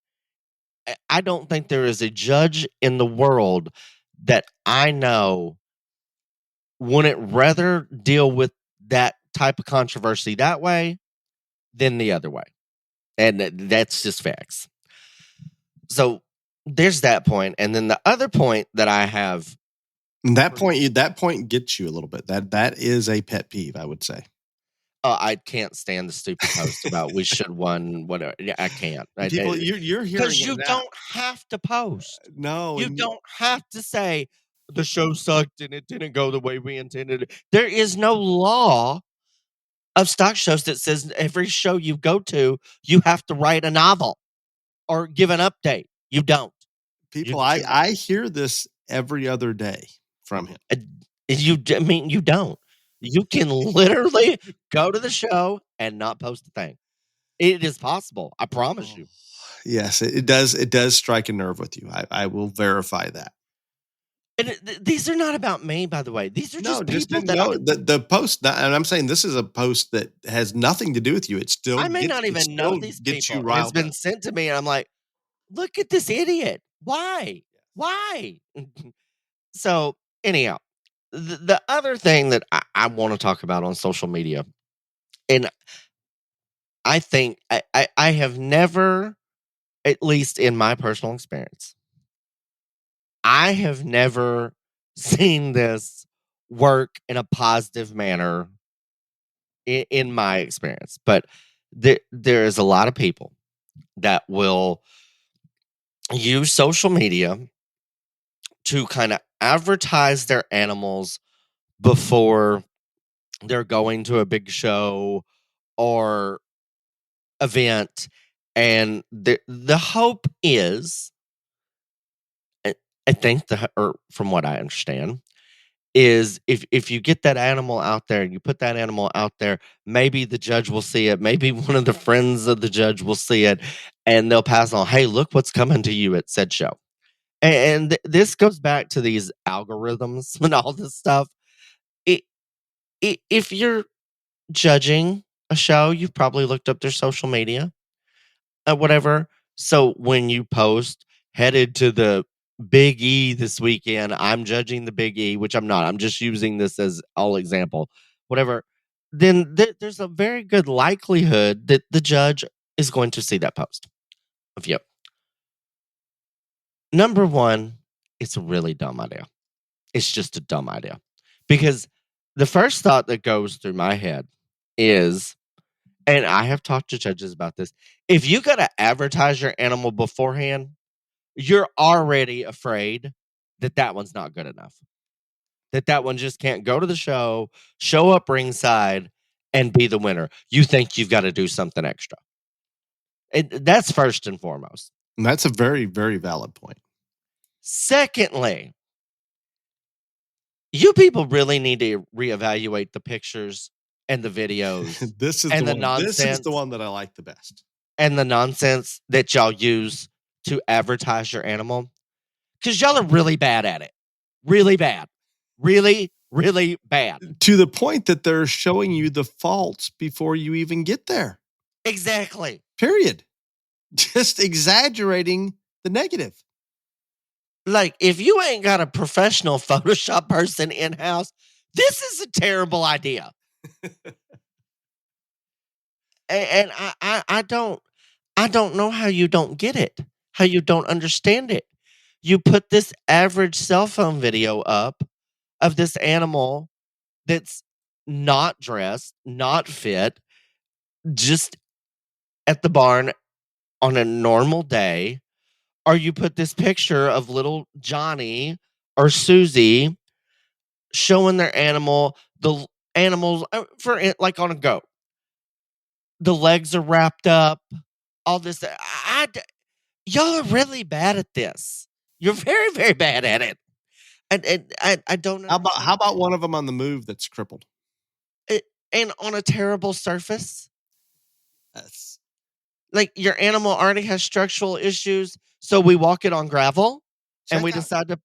[SPEAKER 2] I don't think there is a judge in the world that I know wouldn't rather deal with that type of controversy that way than the other way. And that's just facts. So there's that point. And then the other point that I have.
[SPEAKER 3] that point gets you a little bit. That is a pet peeve, I would say.
[SPEAKER 2] I can't stand the stupid post about we should won whatever. Yeah, I can't.
[SPEAKER 3] People, you're hearing
[SPEAKER 2] Because you
[SPEAKER 3] it now.
[SPEAKER 2] don't have to post.
[SPEAKER 3] No,
[SPEAKER 2] You don't have to say the show sucked and it didn't go the way we intended it. There is no law of stock shows that says every show you go to, you have to write a novel or give an update. You don't.
[SPEAKER 3] people. I hear this every other day from him.
[SPEAKER 2] You don't. You can literally go to the show and not post a thing. It is possible. I promise you.
[SPEAKER 3] Yes, it does. It does strike a nerve with you. I will verify that.
[SPEAKER 2] And these are not about me, by the way. These are just people that
[SPEAKER 3] the post. And I'm saying this is a post that has nothing to do with you. It still
[SPEAKER 2] I may not even know these people. It's been sent to me, and I'm like, look at this idiot. Why? Why? So anyhow, the other thing that I want to talk about on social media, and I think I have never, at least in my personal experience, I have never seen this work in a positive manner in my experience. But there is a lot of people that will use social media to kind of advertise their animals before they're going to a big show or event, and the hope is, I think or from what I understand, is if you get that animal out there and you put that animal out there, maybe the judge will see it, maybe one of the friends of the judge will see it, and they'll pass on, hey, look what's coming to you at said show. And this goes back to these algorithms and all this stuff. If you're judging a show, you've probably looked up their social media, whatever. So when you post headed to the Big E this weekend, I'm judging the Big E, which I'm not. I'm just using this as all example, whatever. Then there's a very good likelihood that the judge is going to see that post of you. Number one, it's a really dumb idea. It's just a dumb idea, because the first thought that goes through my head is, and I have talked to judges about this, if you got to advertise your animal beforehand, you're already afraid that one's not good enough. That one just can't go to the show, show up ringside, and be the winner. You think you've got to do something extra. That's first and foremost.
[SPEAKER 3] And that's a very, very valid point.
[SPEAKER 2] Secondly, you people really need to reevaluate the pictures and the videos.
[SPEAKER 3] This is the one that I like the best.
[SPEAKER 2] And the nonsense that y'all use to advertise your animal. Because y'all are really bad at it. Really bad. Really, really bad.
[SPEAKER 3] To the point that they're showing you the faults before you even get there.
[SPEAKER 2] Exactly.
[SPEAKER 3] Period. Just exaggerating the negative.
[SPEAKER 2] Like, if you ain't got a professional Photoshop person in-house, this is a terrible idea. And I don't know how you don't get it, how you don't understand it. You put this average cell phone video up of this animal that's not dressed, not fit, just at the barn on a normal day, or you put this picture of little Johnny or Susie showing their animal, animals for it, like on a goat. The legs are wrapped up, all this. Y'all are really bad at this. You're very, very bad at it. And I don't
[SPEAKER 3] How about
[SPEAKER 2] understand
[SPEAKER 3] one of them on the move that's crippled?
[SPEAKER 2] it. And on a terrible surface.
[SPEAKER 3] Yes.
[SPEAKER 2] Like your animal already has structural issues, so we walk it on gravel and we decide to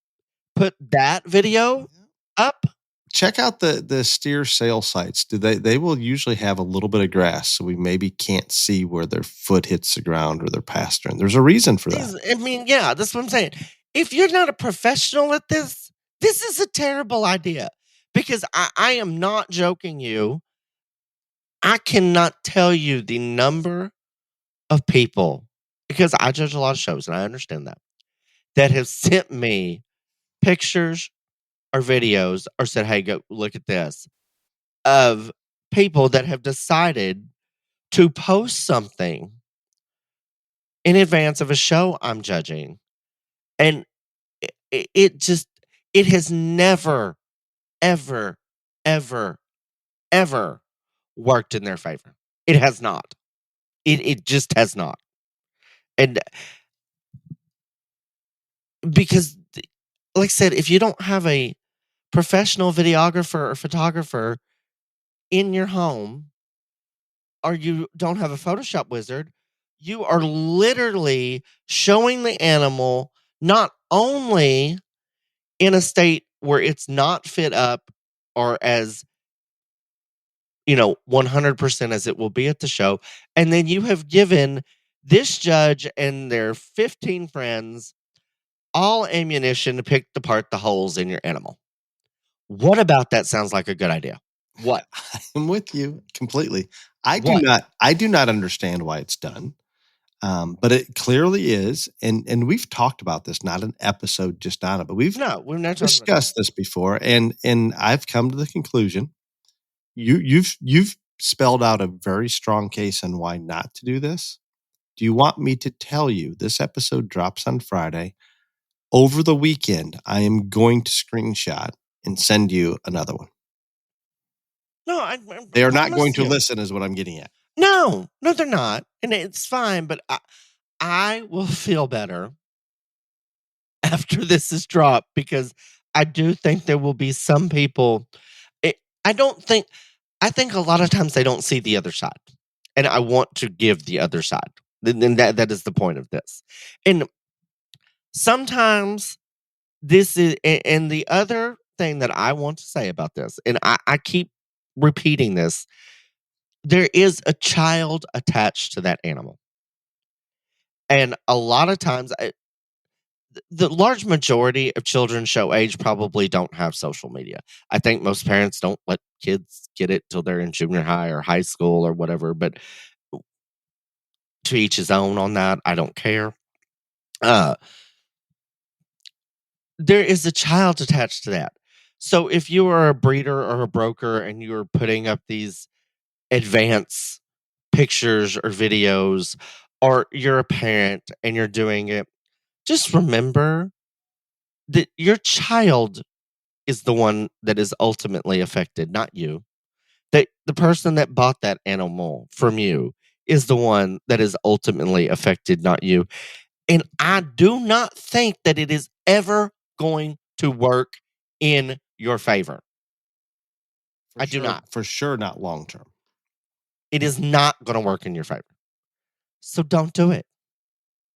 [SPEAKER 2] put that video up.
[SPEAKER 3] Check out the steer sale sites. They will usually have a little bit of grass, so we maybe can't see where their foot hits the ground or their pasturing. There's a reason for that.
[SPEAKER 2] I mean, yeah, that's what I'm saying. If you're not a professional at this is a terrible idea. Because I am not joking you. I cannot tell you the number of people, because I judge a lot of shows and I understand that have sent me pictures or videos or said, "Hey, go look at this," of people that have decided to post something in advance of a show I'm judging. And it just, it has never, ever, ever, ever worked in their favor. It has not. It just has not. And because, like I said, if you don't have a professional videographer or photographer in your home, or you don't have a Photoshop wizard, you are literally showing the animal not only in a state where it's not fit up or as 100% as it will be at the show, and then you have given this judge and their 15 friends all ammunition to pick apart the holes in your animal. What about that sounds like a good idea? What?
[SPEAKER 3] I'm with you completely. I
[SPEAKER 2] What?
[SPEAKER 3] do not understand why it's done. But it clearly is, and we've talked about this, not an episode just on it, but we've
[SPEAKER 2] No, we've never
[SPEAKER 3] discussed this before, and I've come to the conclusion you've spelled out a very strong case on why not to do this. Do you want me to tell you this episode drops on Friday? Over the weekend, I am going to screenshot and send you another one.
[SPEAKER 2] No,
[SPEAKER 3] They are not going to
[SPEAKER 2] you.
[SPEAKER 3] listen, is what I'm getting at.
[SPEAKER 2] No, they're not, and it's fine. But I will feel better after this is dropped, because I do think there will be some people. I don't think. I think a lot of times they don't see the other side, and I want to give the other side. Then that is the point of this, and sometimes this is. And the other thing that I want to say about this, and I keep repeating this, there is a child attached to that animal. And a lot of times, the large majority of children show age probably don't have social media. I think most parents don't let kids get it till they're in junior high or high school or whatever, but to each his own on that. I don't care. There is a child attached to that. So if you are a breeder or a broker and you're putting up these advanced pictures or videos, or you're a parent and you're doing it, just remember that your child is the one that is ultimately affected, not you. That the person that bought that animal from you is the one that is ultimately affected, not you. And I do not think that it is ever going to work in your favor. I do not.
[SPEAKER 3] For sure, not long term.
[SPEAKER 2] It is not going to work in your favor. So don't do it.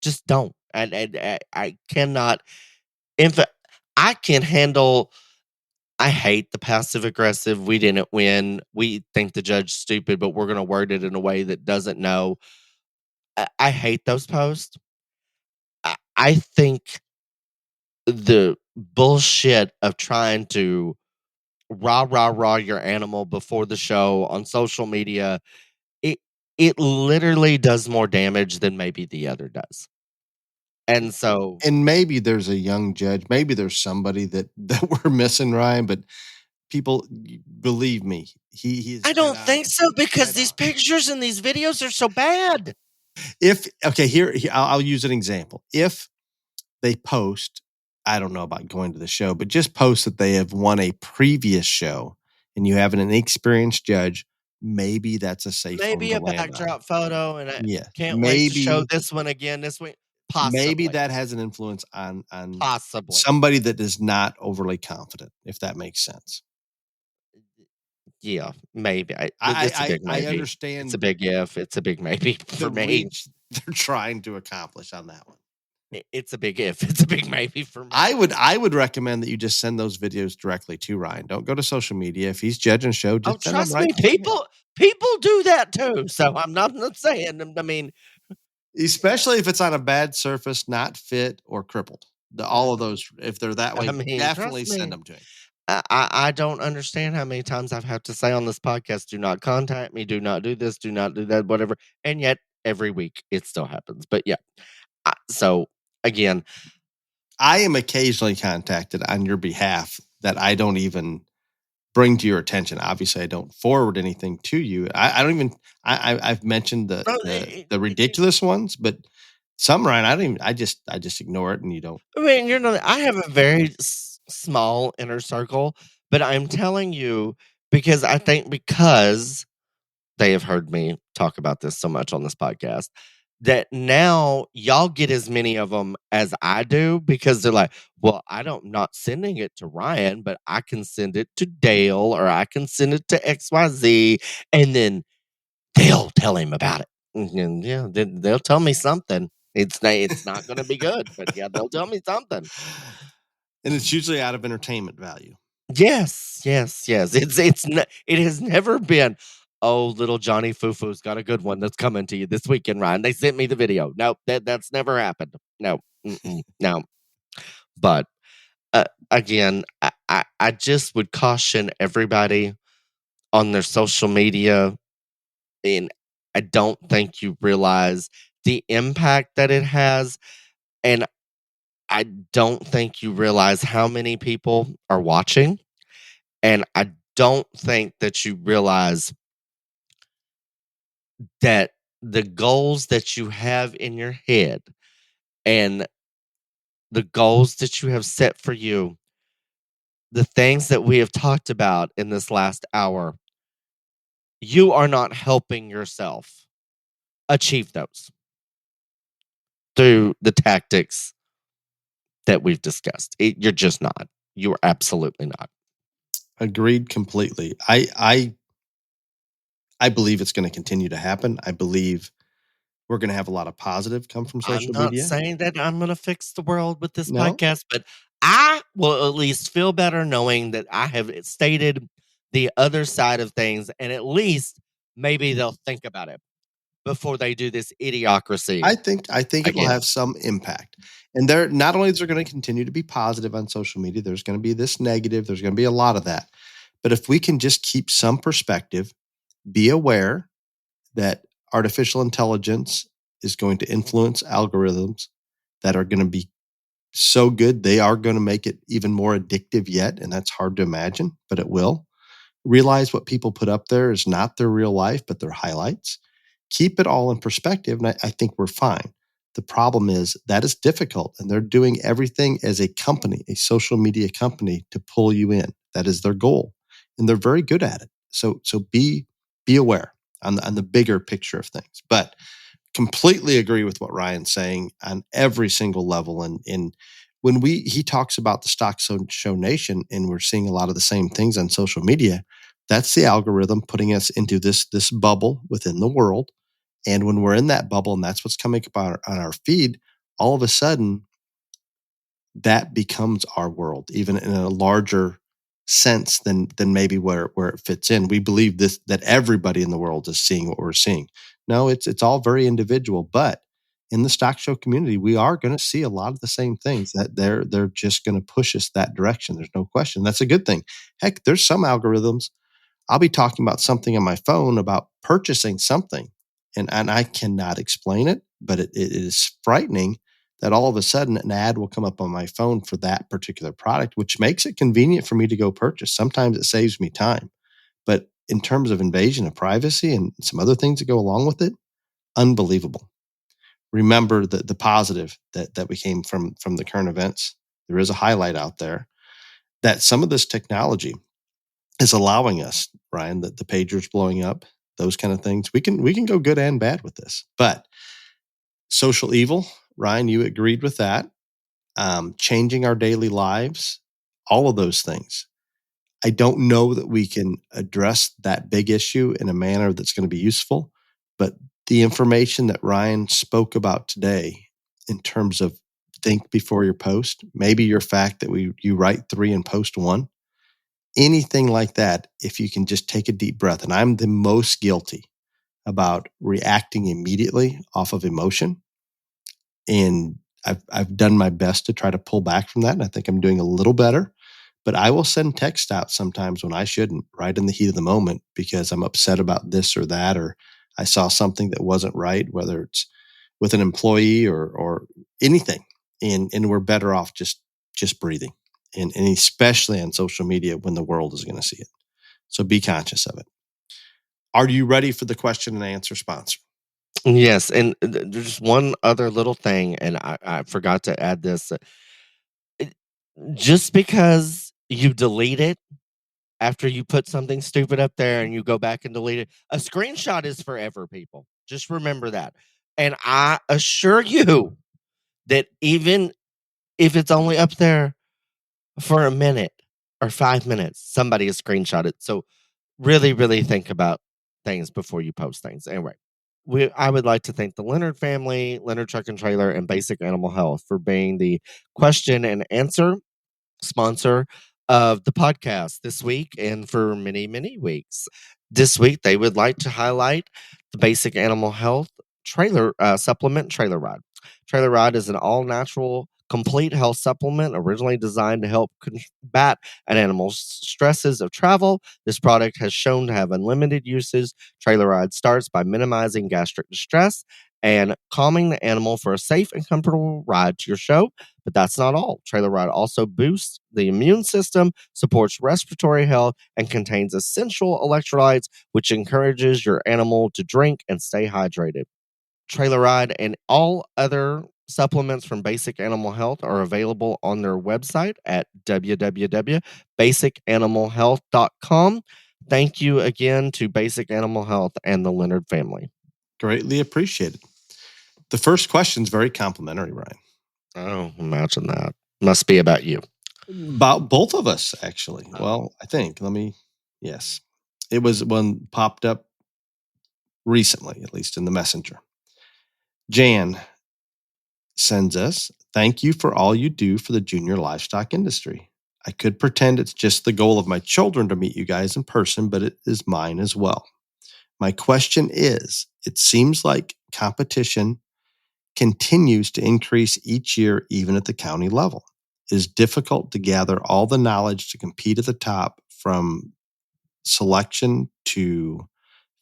[SPEAKER 2] Just don't. And I cannot. I can handle. I hate the passive aggressive. We didn't win. We think the judge's stupid, but we're going to word it in a way that doesn't know. I hate those posts. I think the bullshit of trying to rah your animal before the show on social media, it literally does more damage than maybe the other does. And so,
[SPEAKER 3] and maybe there's a young judge, maybe there's somebody that we're missing, Ryan, but people believe me. He is
[SPEAKER 2] I don't
[SPEAKER 3] dead on.
[SPEAKER 2] think so because
[SPEAKER 3] Dead
[SPEAKER 2] these
[SPEAKER 3] on.
[SPEAKER 2] pictures and these videos are so bad.
[SPEAKER 3] If okay, here I'll use an example. If they post, I don't know about going to the show, but just post that they have won a previous show and you have an inexperienced judge, maybe that's a safe one
[SPEAKER 2] Maybe
[SPEAKER 3] to
[SPEAKER 2] a
[SPEAKER 3] land on.
[SPEAKER 2] backdrop photo, and I
[SPEAKER 3] Yeah,
[SPEAKER 2] can't wait to show
[SPEAKER 3] maybe
[SPEAKER 2] this one again this week.
[SPEAKER 3] maybe
[SPEAKER 2] Possibly.
[SPEAKER 3] that has an influence on
[SPEAKER 2] Possibly.
[SPEAKER 3] somebody that is not overly confident, if that makes sense.
[SPEAKER 2] Yeah, maybe. It's a big
[SPEAKER 3] I
[SPEAKER 2] maybe.
[SPEAKER 3] understand
[SPEAKER 2] It's a big if. It's a big maybe
[SPEAKER 3] the
[SPEAKER 2] for me.
[SPEAKER 3] reach they're trying to accomplish on that one.
[SPEAKER 2] It's a big if. It's a big maybe for me.
[SPEAKER 3] I would recommend that you just send those videos directly to Ryan. Don't go to social media. If he's judging show, just send them
[SPEAKER 2] Trust
[SPEAKER 3] right
[SPEAKER 2] me,
[SPEAKER 3] to him.
[SPEAKER 2] people do that too. So I'm not saying. I mean,
[SPEAKER 3] Especially if it's on a bad surface, not fit or crippled. All of those, if they're that way,
[SPEAKER 2] I mean,
[SPEAKER 3] definitely
[SPEAKER 2] trust me.
[SPEAKER 3] send them to him.
[SPEAKER 2] I don't understand how many times I've had to say on this podcast, do not contact me, do not do this, do not do that, whatever. And yet every week it still happens. But yeah. So again,
[SPEAKER 3] I am occasionally contacted on your behalf that I don't even bring to your attention. Obviously, I don't forward anything to you. I don't even. I've mentioned the ridiculous ones, but some, Ryan, I don't even. I just ignore it, and you don't.
[SPEAKER 2] I mean, I have a very small inner circle, but I'm telling you because I think because they have heard me talk about this so much on this podcast that now y'all get as many of them as I do because they're like, well, not sending it to Ryan, but I can send it to Dale or I can send it to XYZ and then they'll tell him about it. And yeah, they'll tell me something. It's not going to be good, but yeah, they'll tell me something.
[SPEAKER 3] And it's usually out of entertainment value.
[SPEAKER 2] Yes. It has never been. Oh, little Johnny Fufu's got a good one that's coming to you this weekend, Ryan. They sent me the video. Nope, that's never happened. No, no. But again, I just would caution everybody on their social media, and I don't think you realize the impact that it has, and I don't think you realize how many people are watching, and I don't think that you realize that the goals that you have in your head and the goals that you have set for you, the things that we have talked about in this last hour, you are not helping yourself achieve those through the tactics that we've discussed. You're just not. You are absolutely not.
[SPEAKER 3] Agreed completely. I believe it's going to continue to happen. I believe we're going to have a lot of positive come from social
[SPEAKER 2] I'm not
[SPEAKER 3] media.
[SPEAKER 2] saying that I'm going to fix the world with this
[SPEAKER 3] No.
[SPEAKER 2] podcast, but I will at least feel better knowing that I have stated the other side of things, and at least maybe they'll think about it before they do this idiocracy.
[SPEAKER 3] I think it will have some impact. And there, not only is there going to continue to be positive on social media, there's going to be this negative. There's going to be a lot of that. But if we can just keep some perspective, be aware that artificial intelligence is going to influence algorithms that are going to be so good, they are going to make it even more addictive yet. And that's hard to imagine, but it will. Realize what people put up there is not their real life, but their highlights. Keep it all in perspective, and I think we're fine. The problem is that is difficult, and they're doing everything as a company, a social media company, to pull you in. That is their goal, and they're very good at it. So be aware on the bigger picture of things. But completely agree with what Ryan's saying on every single level. And when he talks about the Stock Show Nation, and we're seeing a lot of the same things on social media, that's the algorithm putting us into this bubble within the world. And when we're in that bubble and that's what's coming up on our feed, all of a sudden that becomes our world, even in a larger sense than maybe where it fits in. We believe that everybody in the world is seeing what we're seeing. No, it's all very individual, but in the stock show community, we are going to see a lot of the same things that they're just going to push us that direction. There's no question. That's a good thing. Heck, there's some algorithms. I'll be talking about something on my phone about purchasing something, and I cannot explain it, but it is frightening that all of a sudden an ad will come up on my phone for that particular product, which makes it convenient for me to go purchase. Sometimes it saves me time. But in terms of invasion of privacy and some other things that go along with it, unbelievable. Remember the positive that we came from the current events. There is a highlight out there that some of this technology is allowing us, Ryan, that the pagers blowing up, those kind of things. We can go good and bad with this. But social evil, Ryan, you agreed with that. Changing our daily lives, all of those things. I don't know that we can address that big issue in a manner that's going to be useful, but the information that Ryan spoke about today in terms of think before your post, maybe your fact that you write 3 and post 1, anything like that, if you can just take a deep breath. And I'm the most guilty about reacting immediately off of emotion. And I've done my best to try to pull back from that. And I think I'm doing a little better. But I will send text out sometimes when I shouldn't, right in the heat of the moment, because I'm upset about this or that, or I saw something that wasn't right, whether it's with an employee or anything. And we're better off just breathing. And especially on social media when the world is going to see it. So be conscious of it. Are you ready for the question and answer sponsor?
[SPEAKER 2] Yes, and there's one other little thing, and I forgot to add this. Just because you delete it after you put something stupid up there and you go back and delete it, a screenshot is forever, people. Just remember that. And I assure you that even if it's only up there for a minute or 5 minutes, somebody has screenshot it. So really, really think about things before you post things. Anyway, I would like to thank the Leonard family, Leonard Truck and Trailer, and Basic Animal Health for being the question and answer sponsor of the podcast this week and for many, many weeks. This week, they would like to highlight the Basic Animal Health trailer supplement Trailer Ride. Trailer Ride is an all natural, complete health supplement originally designed to help combat an animal's stresses of travel. This product has shown to have unlimited uses. Trailer Ride starts by minimizing gastric distress and calming the animal for a safe and comfortable ride to your show. But that's not all. Trailer Ride also boosts the immune system, supports respiratory health, and contains essential electrolytes, which encourages your animal to drink and stay hydrated. Trailer Ride and all other supplements from Basic Animal Health are available on their website at www.basicanimalhealth.com. Thank you again to Basic Animal Health and the Leonard family.
[SPEAKER 3] Greatly appreciated. The first question is very complimentary, Ryan.
[SPEAKER 2] Oh, imagine that. Must be about you.
[SPEAKER 3] About both of us, actually. Oh. Well, I think. Yes. It was one popped up recently, at least in the messenger. Jan sends us, thank you for all you do for the junior livestock industry. I could pretend it's just the goal of my children to meet you guys in person, but it is mine as well. My question is, it seems like competition continues to increase each year, even at the county level. It is difficult to gather all the knowledge to compete at the top, from selection to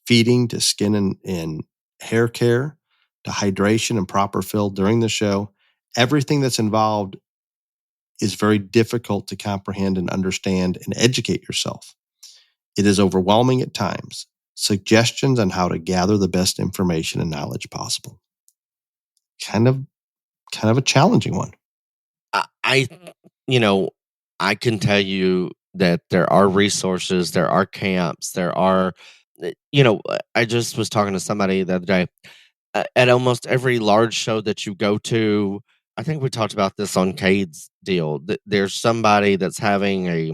[SPEAKER 3] feeding to skin and hair care to hydration and proper fill during the show. Everything that's involved is very difficult to comprehend and understand and educate yourself. It is overwhelming at times. Suggestions on how to gather the best information and knowledge possible. Kind of a challenging one.
[SPEAKER 2] I can tell you that there are resources, there are camps, there are, I just was talking to somebody the other day. At almost every large show that you go to, I think we talked about this on Cade's deal, there's somebody that's having a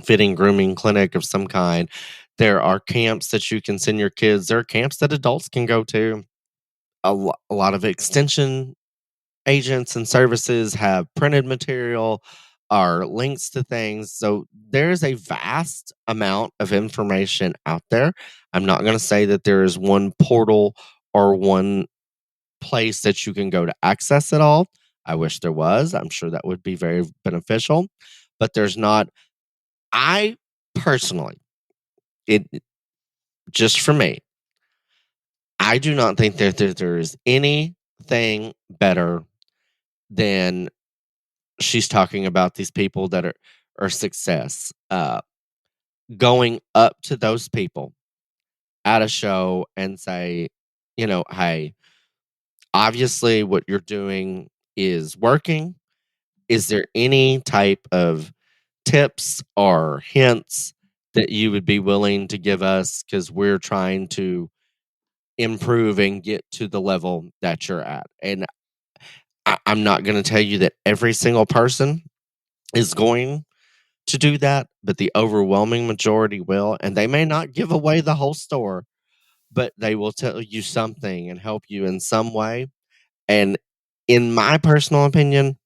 [SPEAKER 2] fitting grooming clinic of some kind. There are camps that you can send your kids. There are camps that adults can go to. A lot of extension agents and services have printed material or links to things. So there's a vast amount of information out there. I'm not going to say that there is one portal or one place that you can go to access it all. I wish there was. I'm sure that would be very beneficial, but there's not. I personally, just for me, I do not think that there is anything better then she's talking about these people that are success. Going up to those people at a show and say, hey, obviously what you're doing is working. Is there any type of tips or hints that you would be willing to give us? Because we're trying to improve and get to the level that you're at. And I'm not going to tell you that every single person is going to do that, but the overwhelming majority will. And they may not give away the whole store, but they will tell you something and help you in some way. And in my personal opinion,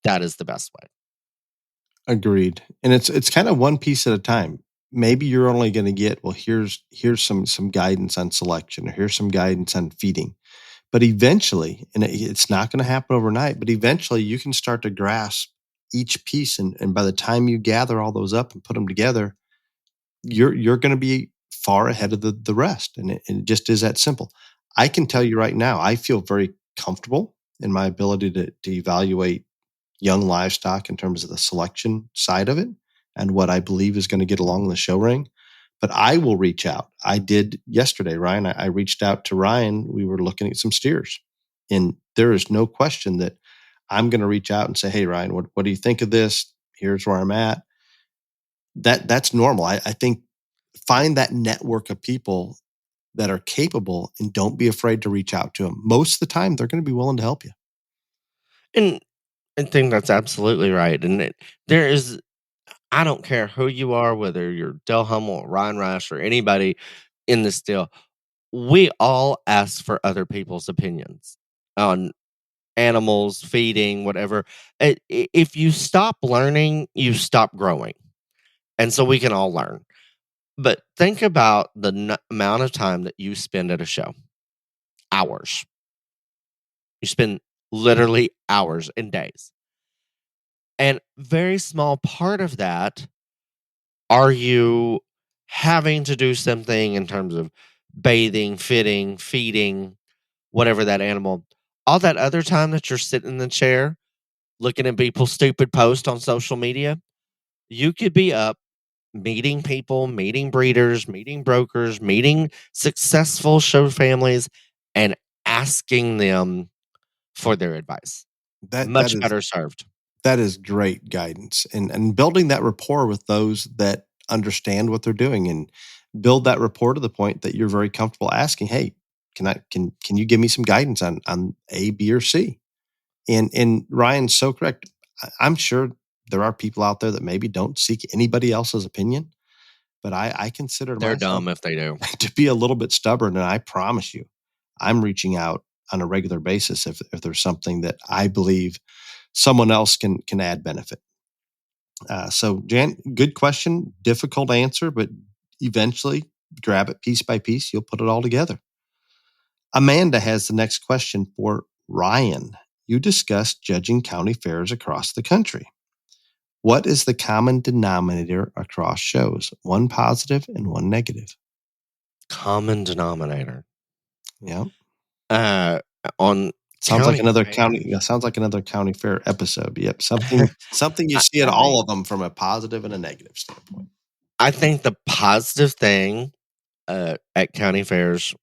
[SPEAKER 2] that is the best way.
[SPEAKER 3] Agreed. And it's kind of one piece at a time. Maybe you're only going to get, well, here's some guidance on selection, or here's some guidance on feeding. But eventually, and it's not going to happen overnight, but eventually you can start to grasp each piece, and by the time you gather all those up and put them together, you're going to be far ahead of the rest. And it just is that simple. I can tell you right now, I feel very comfortable in my ability to evaluate young livestock in terms of the selection side of it and what I believe is going to get along the show ring. But I will reach out. I did yesterday, Ryan. I reached out to Ryan. We were looking at some steers, and there is no question that I'm going to reach out and say, "Hey, Ryan, what do you think of this? Here's where I'm at." That's normal. I think find that network of people that are capable, and don't be afraid to reach out to them. Most of the time, they're going to be willing to help you.
[SPEAKER 2] And I think that's absolutely right. And there is, I don't care who you are, whether you're Del Hummel or Ryan Rash or anybody in this deal, we all ask for other people's opinions on animals, feeding, whatever. If you stop learning, you stop growing. And so we can all learn. But think about the amount of time that you spend at a show. Hours. You spend literally hours and days. And very small part of that, are you having to do something in terms of bathing, fitting, feeding, whatever that animal. All that other time that you're sitting in the chair looking at people's stupid posts on social media, you could be up meeting people, meeting breeders, meeting brokers, meeting successful show families, and asking them for their advice.
[SPEAKER 3] That
[SPEAKER 2] Much better served.
[SPEAKER 3] that is great guidance, and building that rapport with those that understand what they're doing, and build that rapport to the point that you're very comfortable asking, "Hey, can you give me some guidance on A, B, or C?" And Ryan's so correct. I'm sure there are people out there that maybe don't seek anybody else's opinion, but I consider
[SPEAKER 2] They're
[SPEAKER 3] myself
[SPEAKER 2] dumb if they do.
[SPEAKER 3] to be a little bit stubborn, and I promise you, I'm reaching out on a regular basis if there's something that I believe someone else can add benefit. So, Jan, good question, difficult answer, but eventually grab it piece by piece. You'll put it all together. Amanda has the next question for Ryan. You discussed judging county fairs across the country. What is the common denominator across shows? One positive and one negative.
[SPEAKER 2] Common denominator.
[SPEAKER 3] Yeah.
[SPEAKER 2] On
[SPEAKER 3] Sounds like
[SPEAKER 2] county
[SPEAKER 3] another
[SPEAKER 2] fairs.
[SPEAKER 3] county. Yeah, sounds like another county fair episode. Yep. Something you see at
[SPEAKER 2] I
[SPEAKER 3] all
[SPEAKER 2] think-
[SPEAKER 3] of them from a positive and a negative standpoint.
[SPEAKER 2] I think the positive thing at county fairs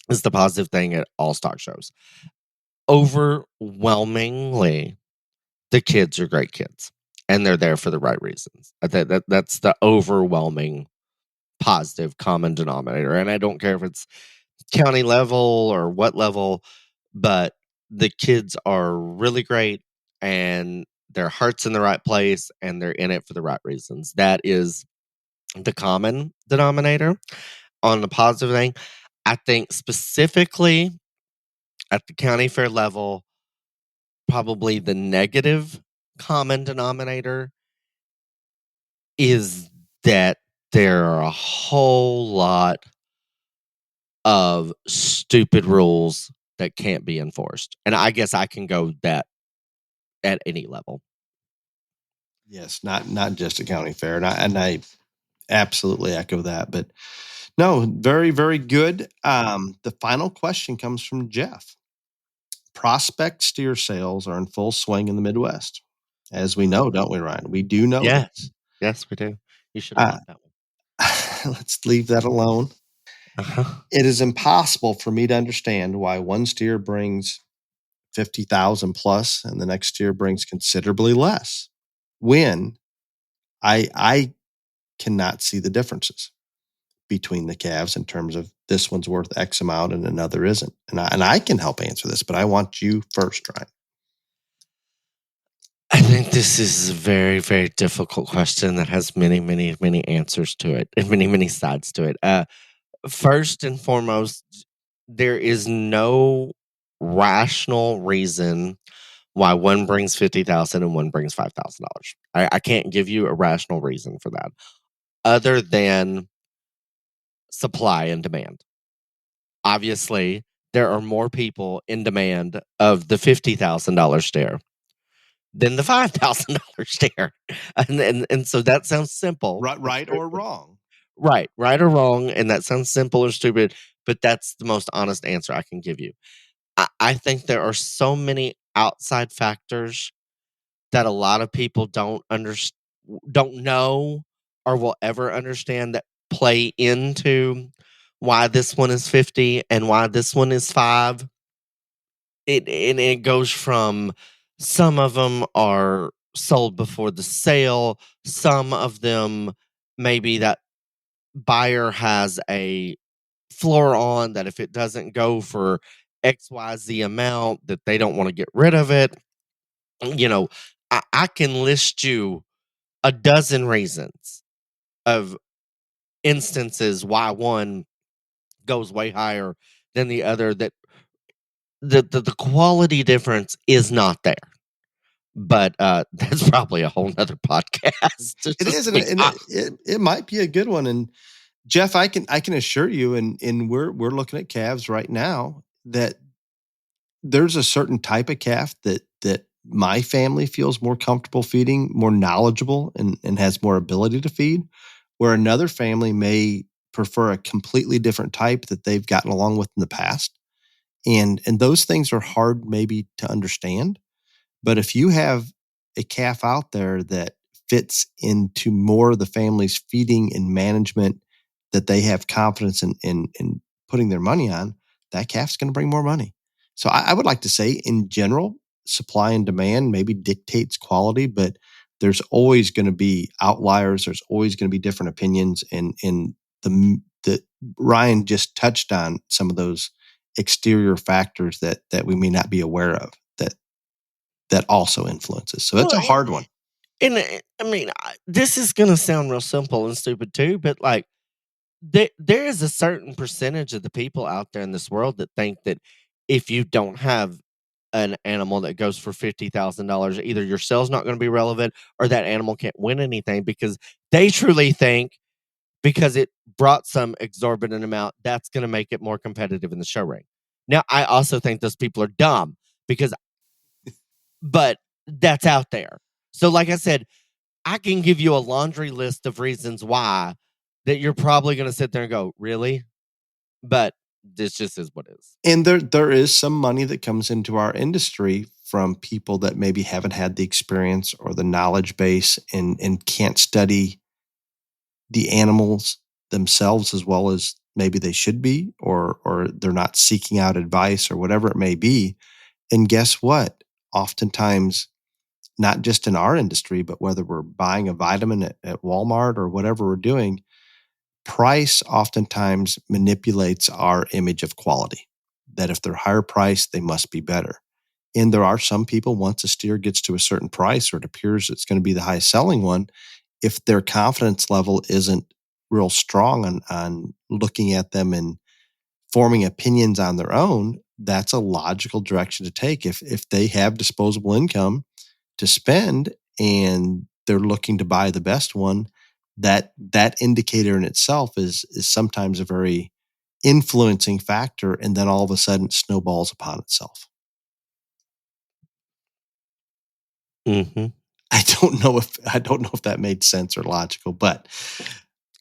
[SPEAKER 2] is the positive thing at all stock shows. Overwhelmingly, the kids are great kids, and they're there for the right reasons. I think that's the overwhelming positive common denominator. And I don't care if it's county level or what level, but the kids are really great, and their heart's in the right place, and they're in it for the right reasons. That is the common denominator. On the positive thing, I think specifically at the county fair level, probably the negative common denominator is that there are a whole lot of stupid rules that can't be enforced. And I guess I can go that at any level.
[SPEAKER 3] Yes, not just a county fair, and I absolutely echo that. But no, very very good. The final question comes from Jeff. prospect steer sales are in full swing in the Midwest, as we know, don't we, Ryan? We do know.
[SPEAKER 2] Yes, we do. You should have bought that one.
[SPEAKER 3] Let's leave that alone.
[SPEAKER 2] Uh-huh.
[SPEAKER 3] It is impossible for me to understand why one steer brings 50,000 plus and the next steer brings considerably less, when I cannot see the differences between the calves in terms of this one's worth X amount and another isn't. And I can help answer this, but I want you first, Ryan.
[SPEAKER 2] I think this is a very, very difficult question that has many, many, many answers to it and many, many sides to it. First and foremost, there is no rational reason why one brings 50,000 and one brings $5,000. I can't give you a rational reason for that, other than supply and demand. Obviously, there are more people in demand of the $50,000 steer than the $5,000 steer, and so that sounds simple,
[SPEAKER 3] Right or wrong?
[SPEAKER 2] right or wrong, and that sounds simple or stupid, but that's the most honest answer I can give you. I think there are so many outside factors that a lot of people don't know or will ever understand, that play into why this one is 50 and why this one is 5. It goes from, some of them are sold before the sale, some of them maybe that buyer has a floor on that if it doesn't go for XYZ amount, that they don't want to get rid of it. I can list you a dozen reasons of instances why one goes way higher than the other, that the quality difference is not there. But that's probably a whole nother podcast.
[SPEAKER 3] It is, and it might be a good one. And Jeff, I can assure you, and we're looking at calves right now, that there's a certain type of calf that my family feels more comfortable feeding, more knowledgeable, and has more ability to feed, where another family may prefer a completely different type that they've gotten along with in the past. And those things are hard maybe to understand. But if you have a calf out there that fits into more of the family's feeding and management that they have confidence in putting their money on, that calf's going to bring more money. So I would like to say, in general, supply and demand maybe dictates quality, but there's always going to be outliers. There's always going to be different opinions. And the Ryan just touched on some of those exterior factors that we may not be aware of, that also influences. So it's a hard one.
[SPEAKER 2] And I mean, this is going to sound real simple and stupid too, but like, there is a certain percentage of the people out there in this world that think that if you don't have an animal that goes for $50,000, either your sale's not going to be relevant or that animal can't win anything, because they truly think, because it brought some exorbitant amount, that's going to make it more competitive in the show ring. Now, I also think those people are dumb, but that's out there. So like I said, I can give you a laundry list of reasons why that you're probably going to sit there and go, really? But this just is what it is.
[SPEAKER 3] And there is some money that comes into our industry from people that maybe haven't had the experience or the knowledge base and can't study the animals themselves as well as maybe they should be, or they're not seeking out advice or whatever it may be. And guess what? Oftentimes, not just in our industry, but whether we're buying a vitamin at Walmart or whatever we're doing, price oftentimes manipulates our image of quality, that if they're higher priced, they must be better. And there are some people, once a steer gets to a certain price, or it appears it's going to be the highest selling one, if their confidence level isn't real strong on looking at them and forming opinions on their own, that's a logical direction to take. If they have disposable income to spend and they're looking to buy the best one, that indicator in itself is sometimes a very influencing factor, and then all of a sudden it snowballs upon itself.
[SPEAKER 2] Mm-hmm.
[SPEAKER 3] I don't know if that made sense or logical, but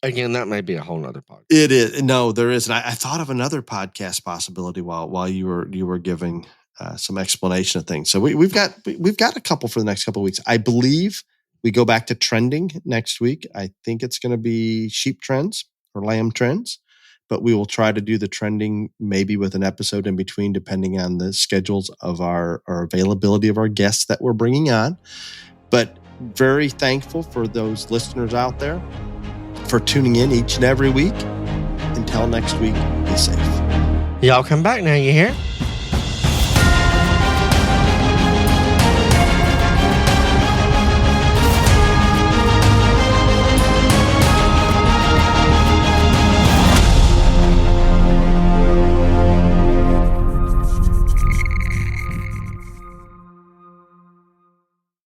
[SPEAKER 2] again, that may be a whole nother podcast.
[SPEAKER 3] It is. No, there is. And I thought of another podcast possibility while you were giving some explanation of things. So we've got a couple for the next couple of weeks. I believe we go back to trending next week. I think it's going to be sheep trends or lamb trends, but we will try to do the trending maybe with an episode in between, depending on the schedules of our availability of our guests that we're bringing on. But very thankful for those listeners out there for tuning in each and every week. Until next week, be safe.
[SPEAKER 2] Y'all come back now, you hear?